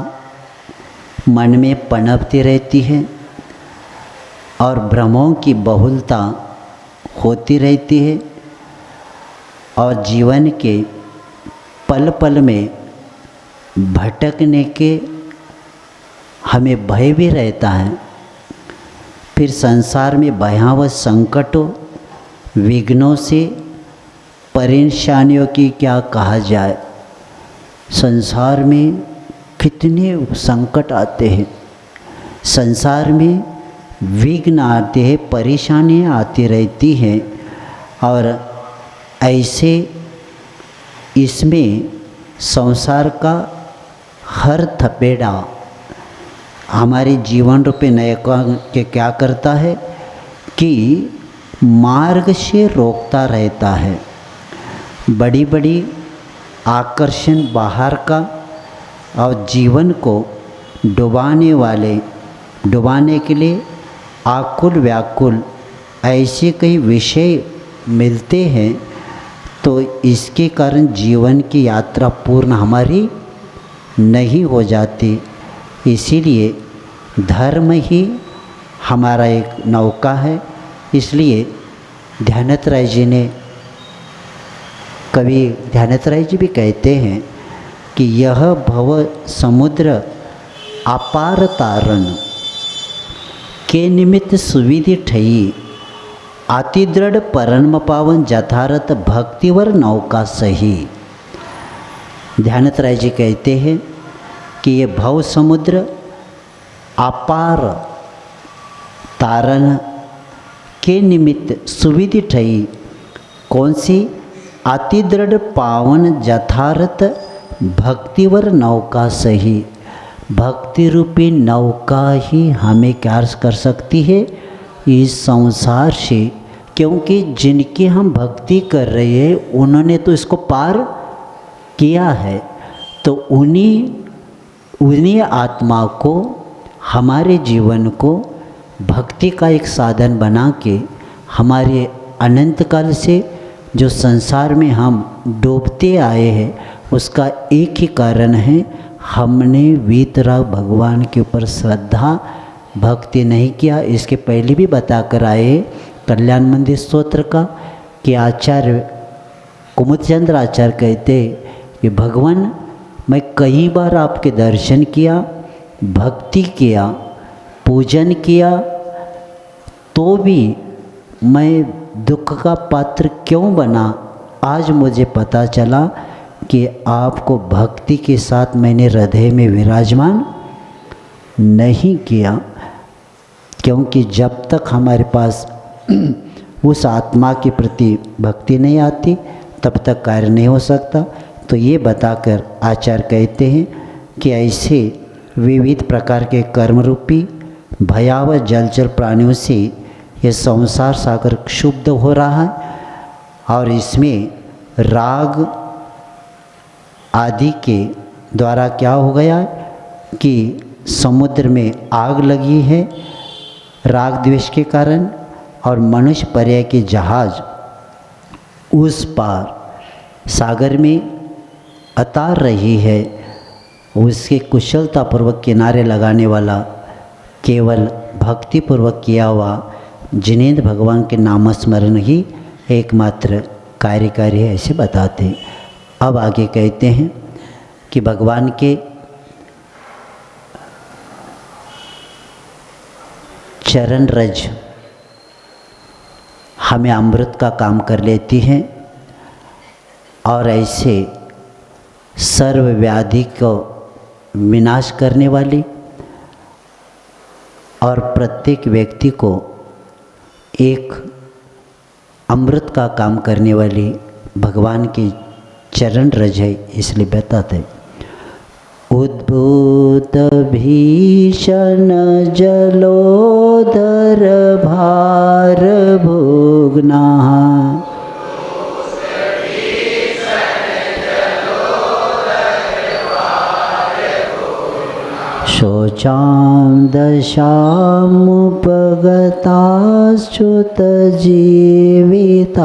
मन में पनपती रहती है, और भ्रमों की बहुलता होती रहती है, और जीवन के पल पल में भटकने के हमें भय भी रहता है। फिर संसार में भयावह संकटों, विघ्नों से, परेशानियों की क्या कहा जाए। संसार में कितने संकट आते हैं, संसार में विघ्न आते हैं, परेशानियाँ आती रहती हैं, और ऐसे इसमें संसार का हर थपेड़ा हमारे जीवन रूपी नयका के क्या करता है कि मार्ग से रोकता रहता है। बड़ी बड़ी आकर्षण बाहर का और जीवन को डुबाने के लिए आकुल व्याकुल ऐसे कई विषय मिलते हैं, तो इसके कारण जीवन की यात्रा पूर्ण हमारी नहीं हो जाती। इसीलिए धर्म ही हमारा एक नौका है। इसलिए ध्यानतराय जी ने, कवि ध्यानतराय जी भी कहते हैं कि यह भव समुद्र अपार तारण के निमित्त सुविधि ठई, अति दृढ़ परम पावन यथार्थ भक्तिवर नौका सही। ध्यानतराय जी कहते हैं कि ये भव समुद्र अपार तारण के निमित्त सुविधि ठई, कौन सी, अति दृढ़ पावन यथार्थ भक्तिवर नौका सही। भक्ति रूपी नौका ही हमें क्या कर सकती है इस संसार से, क्योंकि जिनकी हम भक्ति कर रहे हैं उन्होंने तो इसको पार किया है। तो उन्हीं आत्मा को, हमारे जीवन को भक्ति का एक साधन बना के हमारे अनंत काल से जो संसार में हम डूबते आए हैं, उसका एक ही कारण है, हमने वीतराग भगवान के ऊपर श्रद्धा भक्ति नहीं किया। इसके पहले भी बता कर आए कल्याण मंदिर स्तोत्र का कि आचार्य कुमुदचंद्र आचार्य कहते कि भगवान मैं कई बार आपके दर्शन किया, भक्ति किया, पूजन किया, तो भी मैं दुख का पात्र क्यों बना। आज मुझे पता चला कि आपको भक्ति के साथ मैंने हृदय में विराजमान नहीं किया, क्योंकि जब तक हमारे पास उस आत्मा के प्रति भक्ति नहीं आती तब तक कार्य नहीं हो सकता। तो ये बताकर आचार्य कहते हैं कि ऐसे विविध प्रकार के कर्म रूपी भयावह जलचर प्राणियों से ये संसार सागर क्षुब्ध हो रहा है, और इसमें राग आदि के द्वारा क्या हो गया कि समुद्र में आग लगी है, राग द्वेष के कारण, और मनुष्य पर्याय की जहाज उस पार सागर में अतार रही है, उसके कुशलतापूर्वक किनारे लगाने वाला केवल भक्तिपूर्वक किया हुआ जिनेंद्र भगवान के नामस्मरण ही एकमात्र कार्यकारी है, ऐसे बताते हैं। अब आगे कहते हैं कि भगवान के चरण रज हमें अमृत का काम कर लेती हैं और ऐसे सर्व व्याधि को विनाश करने वाली और प्रत्येक व्यक्ति को एक अमृत का काम करने वाली भगवान की चरण रज है, इसलिए बताते हैं। उद्भूत भीषण जलोदर भार भोगना शोचां दशामुपगताश्च्युत जीविताशः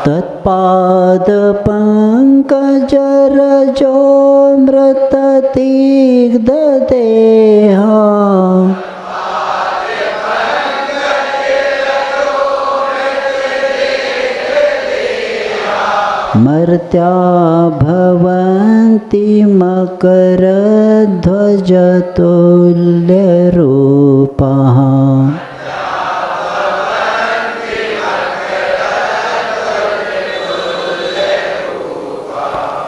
तत्पादपङ्कजरजोऽमृततिग्धदेहा मर्त्या भवन्ति मकरध्वजतुल्यरूपाः।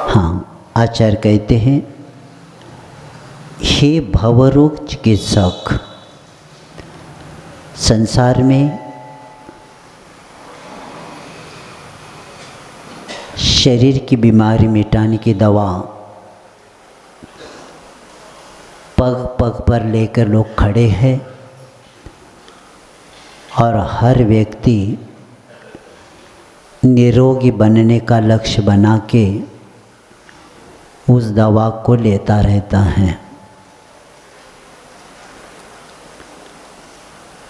हाँ, आचार्य कहते हैं, हे भवरोग चिकित्सक, संसार में शरीर की बीमारी मिटाने की दवा पग पग पर लेकर लोग खड़े हैं और हर व्यक्ति निरोगी बनने का लक्ष्य बना के उस दवा को लेता रहता है।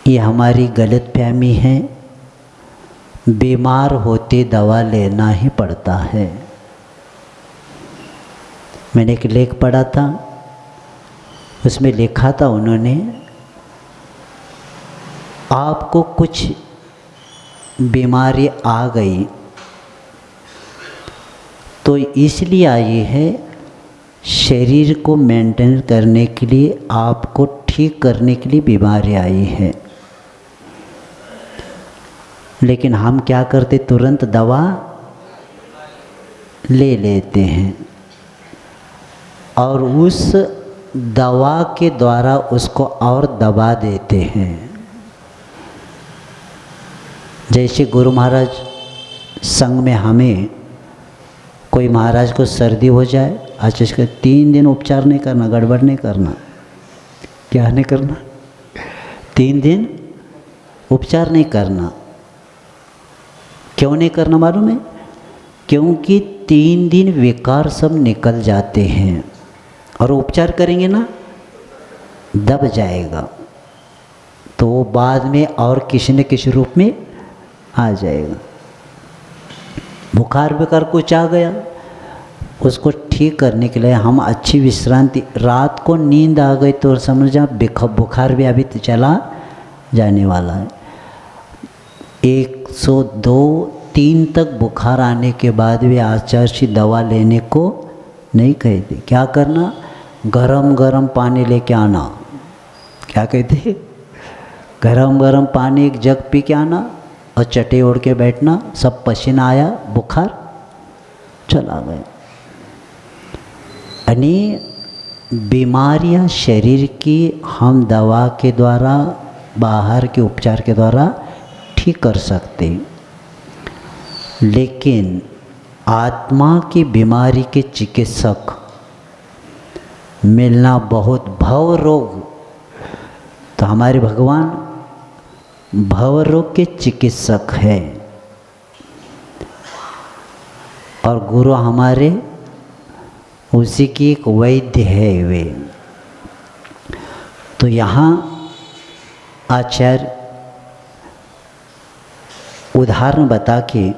ये हमारी गलतफहमी है। बीमार होते दवा लेना ही पड़ता है। मैंने एक लेख पढ़ा था, उसमें लिखा था उन्होंने, आपको कुछ बीमारी आ गई तो इसलिए आई है, शरीर को मेंटेन करने के लिए, आपको ठीक करने के लिए बीमारी आई है। लेकिन हम क्या करते, तुरंत दवा ले लेते हैं और उस दवा के द्वारा उसको और दबा देते हैं। जैसे गुरु महाराज संग में हमें कोई महाराज को सर्दी हो जाए, अच्छा इसका 3 दिन उपचार नहीं करना, गड़बड़ नहीं करना। क्या नहीं करना? 3 दिन उपचार नहीं करना। क्यों नहीं करना मालूम है? क्योंकि 3 दिन विकार सब निकल जाते हैं और उपचार करेंगे ना, दब जाएगा तो वो बाद में और किसी न किसी रूप में आ जाएगा। बुखार बेकार कुछ आ गया, उसको ठीक करने के लिए हम अच्छी विश्रांति, रात को नींद आ गई तो समझ जा बुखार भी अभी तो चला जाने वाला है। 102-3 तक बुखार आने के बाद भी आचार्य दवा लेने को नहीं कहते। क्या करना? गरम गरम पानी लेके आना। क्या कहते? गरम गरम पानी एक जग पी के आना और चटे ओढ़ के बैठना, सब पसीना आया, बुखार चला गया। यानी बीमारियां शरीर की हम दवा के द्वारा, बाहर के उपचार के द्वारा ठीक कर सकते, लेकिन आत्मा की बीमारी के चिकित्सक मिलना बहुत, भव रोग, तो हमारे भगवान भव रोग के चिकित्सक है और गुरु हमारे उसी की एक वैद्य है वे। तो यहाँ आचार्य उदाहरण बता के,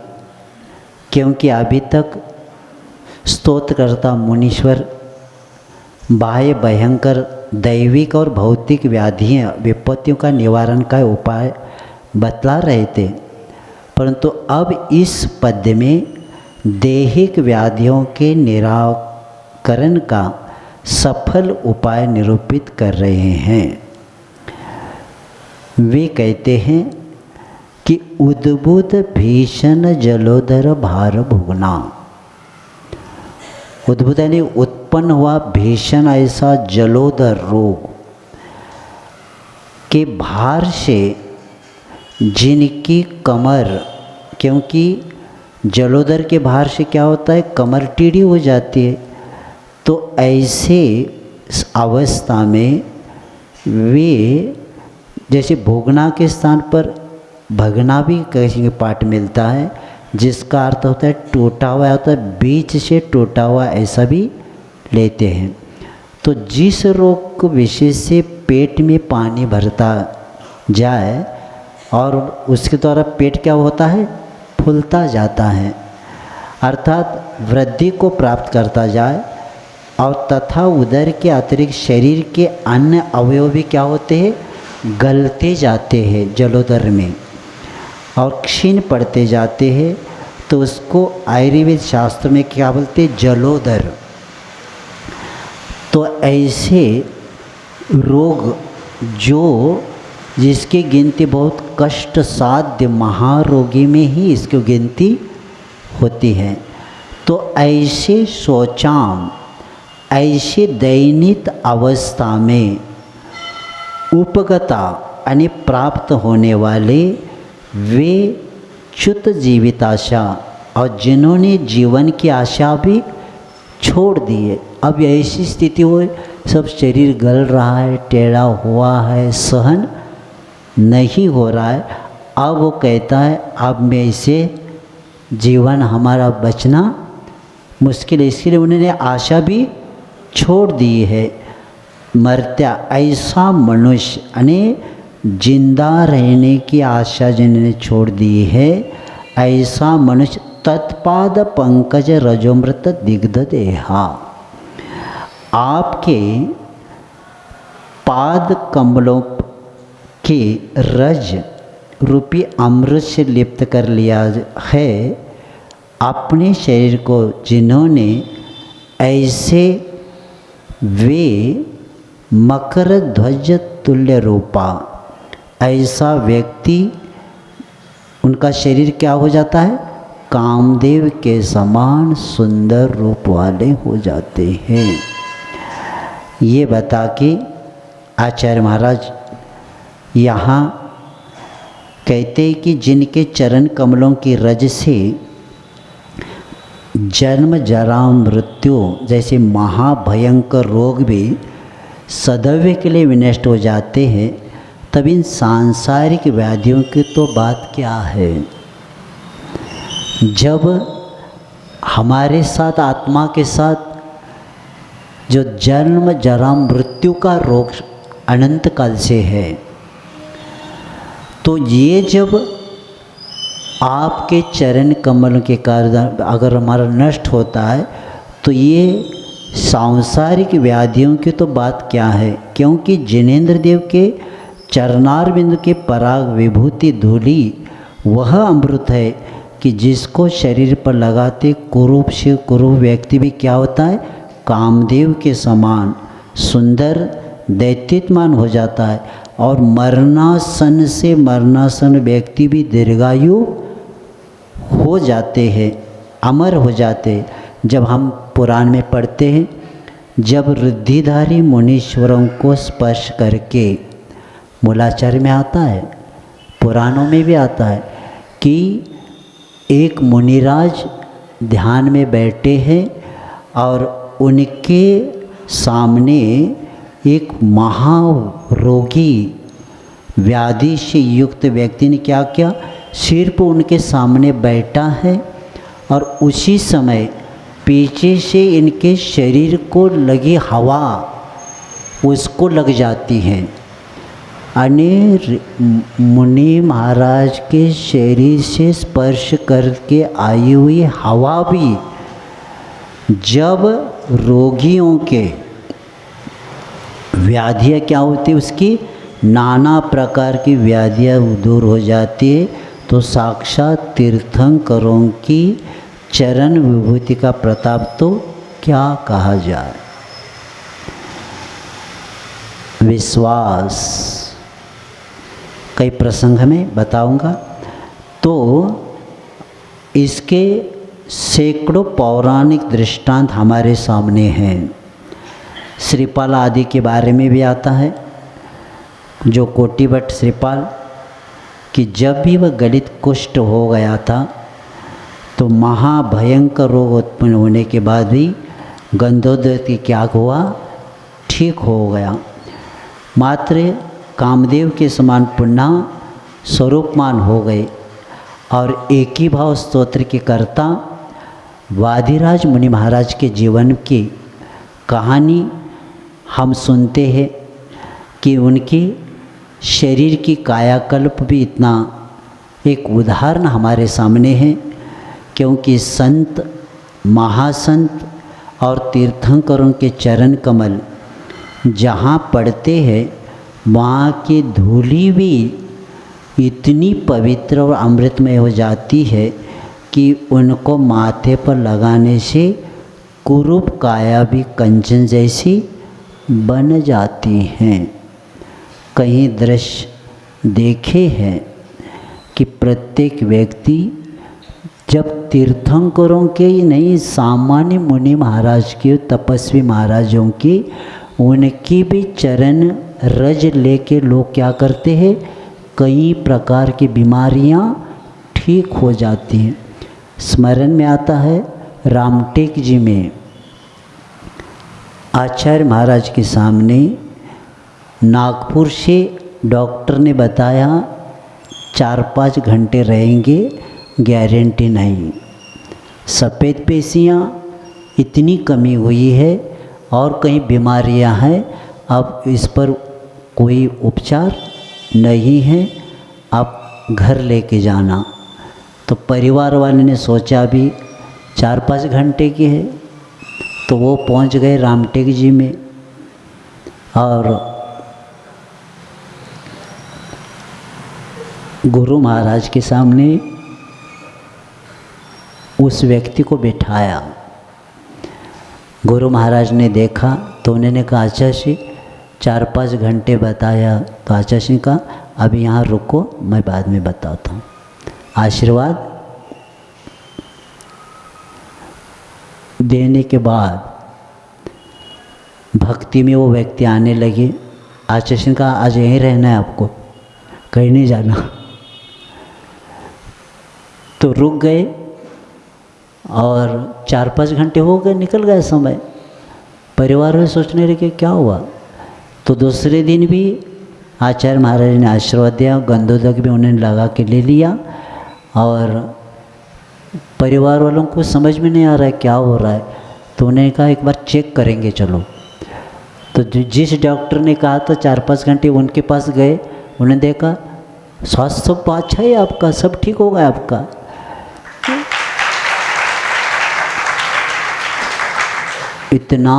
क्योंकि अभी तक स्तोत्रकर्ता मुनीश्वर बाह्य भयंकर दैविक और भौतिक व्याधियाँ विपत्तियों का निवारण का उपाय बतला रहे थे, परंतु अब इस पद्य में दैहिक व्याधियों के निराकरण का सफल उपाय निरूपित कर रहे हैं। वे कहते हैं कि उद्भुत भीषण जलोदर भार भोगना। उद्भुत यानी उत्पन्न हुआ भीषण ऐसा जलोदर रोग के भार से जिनकी कमर, क्योंकि जलोदर के भार से क्या होता है, कमर टेढ़ी हो जाती है, तो ऐसे अवस्था में वे जैसे भोगना के स्थान पर भगना भी कहीं पाठ मिलता है, जिसका अर्थ होता है टूटा हुआ होता है, बीच से टूटा हुआ ऐसा भी लेते हैं। तो जिस रोग को विशेष से पेट में पानी भरता जाए और उसके द्वारा पेट क्या होता है, फूलता जाता है, अर्थात वृद्धि को प्राप्त करता जाए, और तथा उदर के अतिरिक्त शरीर के अन्य अवयव भी क्या होते हैं, गलते जाते हैं जलोदर में और क्षीण पड़ते जाते हैं। तो उसको आयुर्वेद शास्त्र में क्या बोलते हैं, जलोदर। तो ऐसे रोग जो जिसकी गिनती बहुत कष्ट साध्य महारोगी में ही इसकी गिनती होती है, तो ऐसे शौचाम, ऐसे दैनिक अवस्था में उपगता यानी प्राप्त होने वाले वे च्युत जीविताशा, और जिन्होंने जीवन की आशा भी छोड़ दी है। अब ऐसी स्थिति हो, सब शरीर गल रहा है, टेढ़ा हुआ है, सहन नहीं हो रहा है, अब वो कहता है अब मैं इसे जीवन हमारा बचना मुश्किल है, इसलिए उन्होंने आशा भी छोड़ दी है। मर्त्या ऐसा मनुष्य यानी जिंदा रहने की आशा जिन्होंने छोड़ दी है, ऐसा मनुष्य तत्पाद पंकज रजोमृत दिग्ध देहा, आपके पाद कमलों के रज रूपी अमृत से लिप्त कर लिया है अपने शरीर को जिन्होंने, ऐसे वे मकर ध्वज तुल्य रूपा, ऐसा व्यक्ति उनका शरीर क्या हो जाता है, कामदेव के समान सुंदर रूप वाले हो जाते हैं। ये बता के आचार्य महाराज यहाँ कहते हैं कि जिनके चरण कमलों की रज से जन्म जरा मृत्यु जैसे महाभयंकर रोग भी सदैव के लिए विनष्ट हो जाते हैं, तब इन सांसारिक व्याधियों की तो बात क्या है। जब हमारे साथ आत्मा के साथ जो जन्म जरा मृत्यु का रोग अनंत काल से है, तो ये जब आपके चरण कमल के कारण अगर हमारा नष्ट होता है, तो ये सांसारिक व्याधियों की तो बात क्या है, क्योंकि जिनेंद्र देव के चरणारविंद के पराग विभूति धूली वह अमृत है कि जिसको शरीर पर लगाते कुरूप से कुरूप व्यक्ति भी क्या होता है, कामदेव के समान सुंदर दैत्यमान हो जाता है, और मरणासन से मरणासन व्यक्ति भी दीर्घायु हो जाते हैं, अमर हो जाते हैं। जब हम पुराण में पढ़ते हैं, जब रिद्धिधारी मुनीश्वरों को स्पर्श करके, मूलाचार्य में आता है, पुराणों में भी आता है कि एक मुनिराज ध्यान में बैठे हैं और उनके सामने एक महारोगी व्याधि से युक्त व्यक्ति ने क्या किया, सिर पर उनके सामने बैठा है, और उसी समय पीछे से इनके शरीर को लगी हवा उसको लग जाती है। मुनि महाराज के शरीर से स्पर्श करके आई हुई हवा भी जब रोगियों के व्याधियाँ क्या होती है, उसकी नाना प्रकार की व्याधियाँ दूर हो जाती है, तो साक्षात तीर्थंकरों की चरण विभूति का प्रताप तो क्या कहा जाए। विश्वास कई प्रसंग में बताऊंगा। तो इसके सैकड़ों पौराणिक दृष्टांत हमारे सामने हैं। श्रीपाल आदि के बारे में भी आता है, जो कोटिभट्ट श्रीपाल कि जब भी वह गलित कुष्ठ हो गया था तो महाभयंकर रोग उत्पन्न होने के बाद भी गंधोदर की क्या हुआ, ठीक हो गया। मात्र कामदेव के समान पुण्य स्वरूपमान हो गए। और एक ही भाव स्तोत्र के कर्ता वादिराज मुनि महाराज के जीवन की कहानी हम सुनते हैं कि उनकी शरीर की कायाकल्प भी इतना एक उदाहरण हमारे सामने है, क्योंकि संत महासंत और तीर्थंकरों के चरण कमल जहाँ पड़ते हैं वहाँ की धूली भी इतनी पवित्र और अमृतमय हो जाती है कि उनको माथे पर लगाने से कुरूप काया भी कंचन जैसी बन जाती हैं। कहीं दृश्य देखे हैं कि प्रत्येक व्यक्ति जब तीर्थंकरों के ही नहीं, सामान्य मुनि महाराज के, तपस्वी महाराजों की, उनकी भी चरण रज लेके लोग क्या करते हैं, कई प्रकार की बीमारियां ठीक हो जाती हैं। स्मरण में आता है रामटेक जी में आचार्य महाराज के सामने नागपुर से डॉक्टर ने बताया 4-5 घंटे रहेंगे, गारंटी नहीं। सफ़ेद पेशियाँ इतनी कमी हुई है और कई बीमारियां हैं, अब इस पर कोई उपचार नहीं है, आप घर लेके जाना। तो परिवार वाले ने सोचा अभी 4-5 घंटे की है, तो वो पहुंच गए रामटेक जी में और गुरु महाराज के सामने उस व्यक्ति को बिठाया। गुरु महाराज ने देखा तो उन्होंने कहा आचार्य जी 4-5 घंटे बताया, तो आचार्य जी कहा अभी यहाँ रुको, मैं बाद में बताता हूँ। आशीर्वाद देने के बाद भक्ति में वो व्यक्ति आने लगे। आचार्य जी कहा आज यहीं रहना है आपको, कहीं नहीं जाना। तो रुक गए और 4-5 घंटे हो गए, निकल गए समय। परिवार में सोचने लगे क्या हुआ। तो दूसरे दिन भी आचार्य महाराज ने आशीर्वाद दिया, गंधोदक भी उन्होंने लगा के ले लिया। और परिवार वालों को समझ में नहीं आ रहा है क्या हो रहा है, तो उन्होंने कहा एक बार चेक करेंगे चलो। तो जिस डॉक्टर ने कहा था 4-5 घंटे, उनके पास गए। उन्होंने देखा स्वास्थ्य सब अच्छा है आपका, सब ठीक हो गया आपका। इतना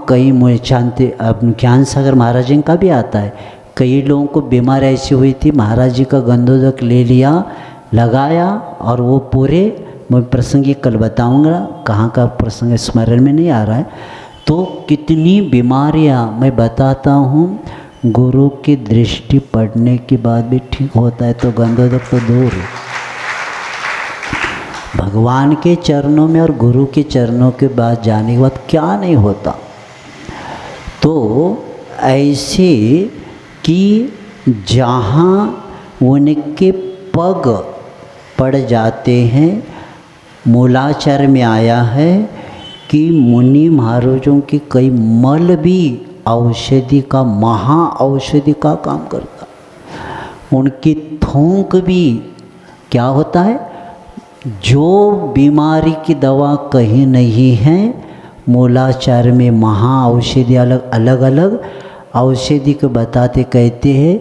कई मुझे जानते, अब ज्ञान सागर महाराज जी का भी आता है, कई लोगों को बीमार ऐसी हुई थी, महाराज जी का गंधोदक ले लिया, लगाया, और वो पूरे, मैं प्रसंग कल बताऊंगा, कहाँ का प्रसंग स्मरण में नहीं आ रहा है। तो कितनी बीमारियां मैं बताता हूँ गुरु की दृष्टि पड़ने के बाद भी ठीक होता है, तो गंधोदक तो दूर है। भगवान के चरणों में और गुरु के चरणों के बाद जाने के बाद क्या नहीं होता। तो ऐसे कि जहाँ उनके पग पड़ जाते हैं, मूलाचार में आया है कि मुनि महाराजों की कई मल भी औषधि का, महा औषधि का काम करता। उनकी थूक भी क्या होता है, जो बीमारी की दवा कहीं नहीं है, मूलाचार में महा औषधि अलग अलग अलग औषधि को बताते कहते हैं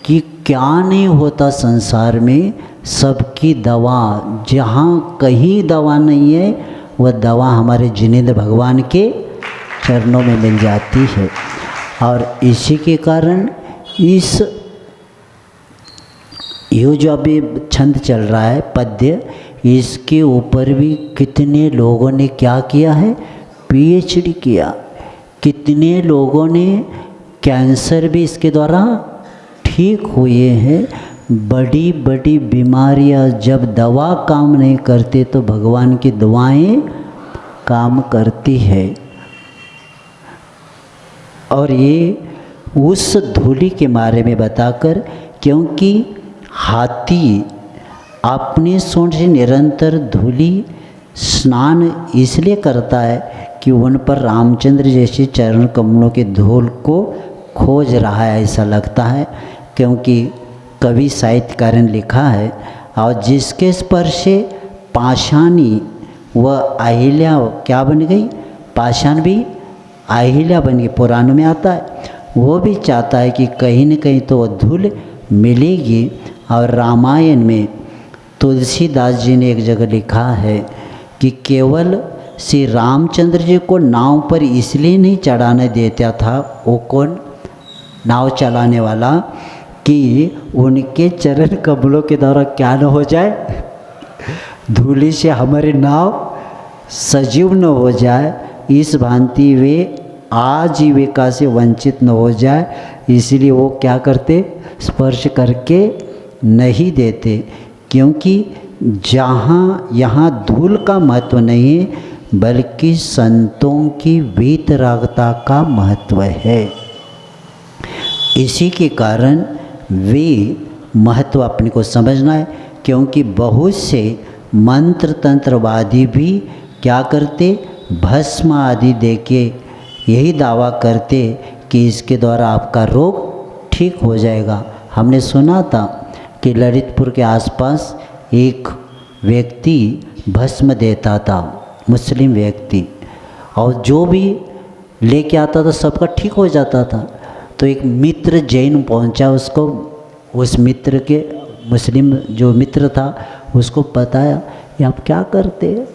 कि क्या नहीं होता संसार में, सबकी दवा, जहाँ कहीं दवा नहीं है वह दवा हमारे जिनेंद्र भगवान के चरणों में मिल जाती है। और इसी के कारण इस ये जो अभी छंद चल रहा है पद्य, इसके ऊपर भी कितने लोगों ने क्या किया है, पीएचडी किया। कितने लोगों ने कैंसर भी इसके द्वारा ठीक हुए हैं। बड़ी बड़ी बीमारियां जब दवा काम नहीं करते तो भगवान की दुआएं काम करती है। और ये उस धूलि के बारे में बताकर, क्योंकि हाथी अपनी सूंड से निरंतर धूलि स्नान इसलिए करता है कि उन पर रामचंद्र जैसे चरण कमलों के धूल को खोज रहा है, ऐसा लगता है। क्योंकि कवि साहित्यकार ने लिखा है, और जिसके स्पर्श से पाषाणी व अहिल्या क्या बन गई, पाषाण भी अहिल्या बन गई, पुराणों में आता है। वो भी चाहता है कि कहीं न कहीं तो वह धूल मिलेगी। और रामायण में तुलसीदास जी ने एक जगह लिखा है कि केवल श्री रामचंद्र जी को नाव पर इसलिए नहीं चढ़ाने देता था, वो कौन, नाव चलाने वाला, कि उनके चरण कमलों के द्वारा क्या न हो जाए, धूलि से हमारी नाव सजीव न हो जाए, इस भांति वे आजीविका से वंचित न हो जाए। इसलिए वो क्या करते, स्पर्श करके नहीं देते। क्योंकि जहाँ यहाँ धूल का महत्व नहीं है, बल्कि संतों की वीतरागता का महत्व है। इसी के कारण वे महत्व अपने को समझना है। क्योंकि बहुत से मंत्र तंत्रवादी भी क्या करते, भस्म आदि देके यही दावा करते कि इसके द्वारा आपका रोग ठीक हो जाएगा। हमने सुना था कि ललितपुर के आसपास एक व्यक्ति भस्म देता था, मुस्लिम व्यक्ति, और जो भी लेके आता था सबका ठीक हो जाता था। तो एक मित्र जैन पहुंचा, उसको, उस मित्र के मुस्लिम जो मित्र था उसको बताया, ये आप क्या करते हैं,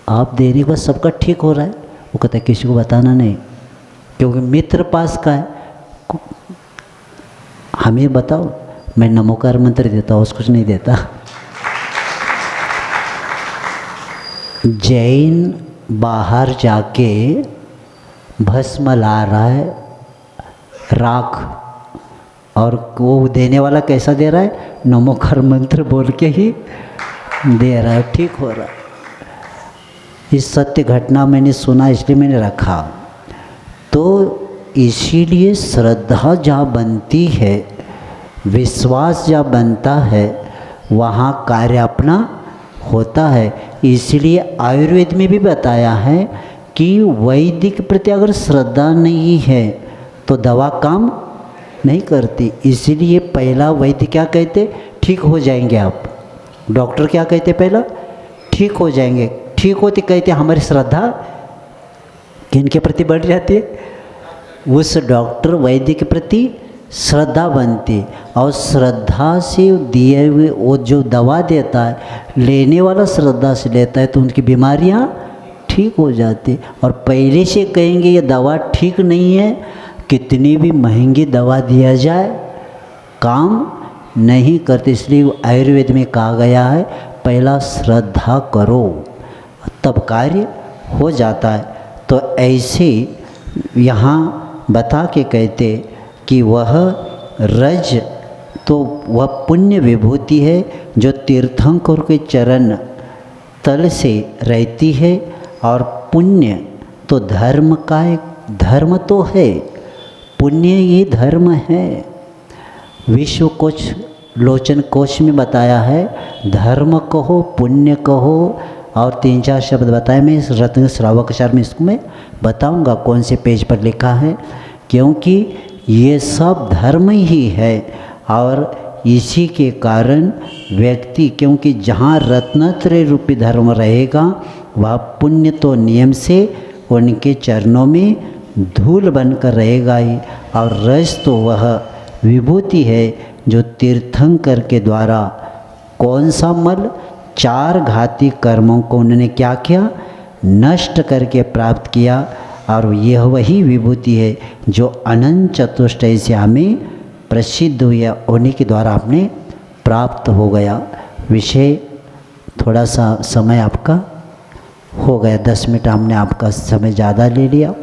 आप देने के बाद सबका ठीक हो रहा है। वो कहता है किसी को बताना नहीं, क्योंकि मित्र पास का है, हमें बताओ, मैं नमोकार मंत्र देता हूँ, उसको कुछ नहीं देता। जैन बाहर जाके भस्म ला रहा है, राख, और वो देने वाला कैसा दे रहा है, नमोकार मंत्र बोल के ही दे रहा है, ठीक हो रहा है। इस सत्य घटना मैंने सुना, इसलिए मैंने रखा। तो इसीलिए श्रद्धा जहाँ बनती है, विश्वास जहाँ बनता है, वहाँ कार्य अपना होता है। इसलिए आयुर्वेद में भी बताया है कि वैद्य के प्रति अगर श्रद्धा नहीं है तो दवा काम नहीं करती। इसीलिए पहला वैद्य क्या कहते, ठीक हो जाएंगे आप। डॉक्टर क्या कहते, पहला ठीक हो जाएंगे। ठीक होते कहते हमारी श्रद्धा किनके प्रति बढ़ जाती है, उस डॉक्टर वैद्य के प्रति श्रद्धा बनती। और श्रद्धा से दिए हुए वो जो दवा देता है, लेने वाला श्रद्धा से लेता है तो उनकी बीमारियां ठीक हो जाती। और पहले से कहेंगे ये दवा ठीक नहीं है, कितनी भी महंगी दवा दिया जाए काम नहीं करते। इसलिए आयुर्वेद में कहा गया है पहला श्रद्धा करो तब कार्य हो जाता है। तो ऐसे यहाँ बता के कहते कि वह रज तो वह पुण्य विभूति है जो तीर्थंकर के चरण तल से रहती है। और पुण्य तो धर्म का एक धर्म तो है, पुण्य ये धर्म है। विश्व कोश लोचन कोश में बताया है, धर्म कहो पुण्य कहो, और 3-4 शब्द बताए। मैं इस रत्न श्रावकचार में इसको मैं बताऊंगा कौन से पेज पर लिखा है, क्योंकि ये सब धर्म ही है। और इसी के कारण व्यक्ति, क्योंकि जहाँ रत्नत्रय रूपी धर्म रहेगा वह पुण्य तो नियम से उनके चरणों में धूल बनकर रहेगा ही, और रज तो वह विभूति है जो तीर्थंकर के द्वारा कौन सा मल, 4 घाती कर्मों को उन्होंने क्या किया, नष्ट करके प्राप्त किया। और यह वही विभूति है जो अनंत चतुष्टय से हमें प्रसिद्ध हुई है, उन्हीं के द्वारा आपने प्राप्त हो गया। विषय थोड़ा सा समय आपका हो गया, 10 मिनट हमने आपका समय ज़्यादा ले लिया।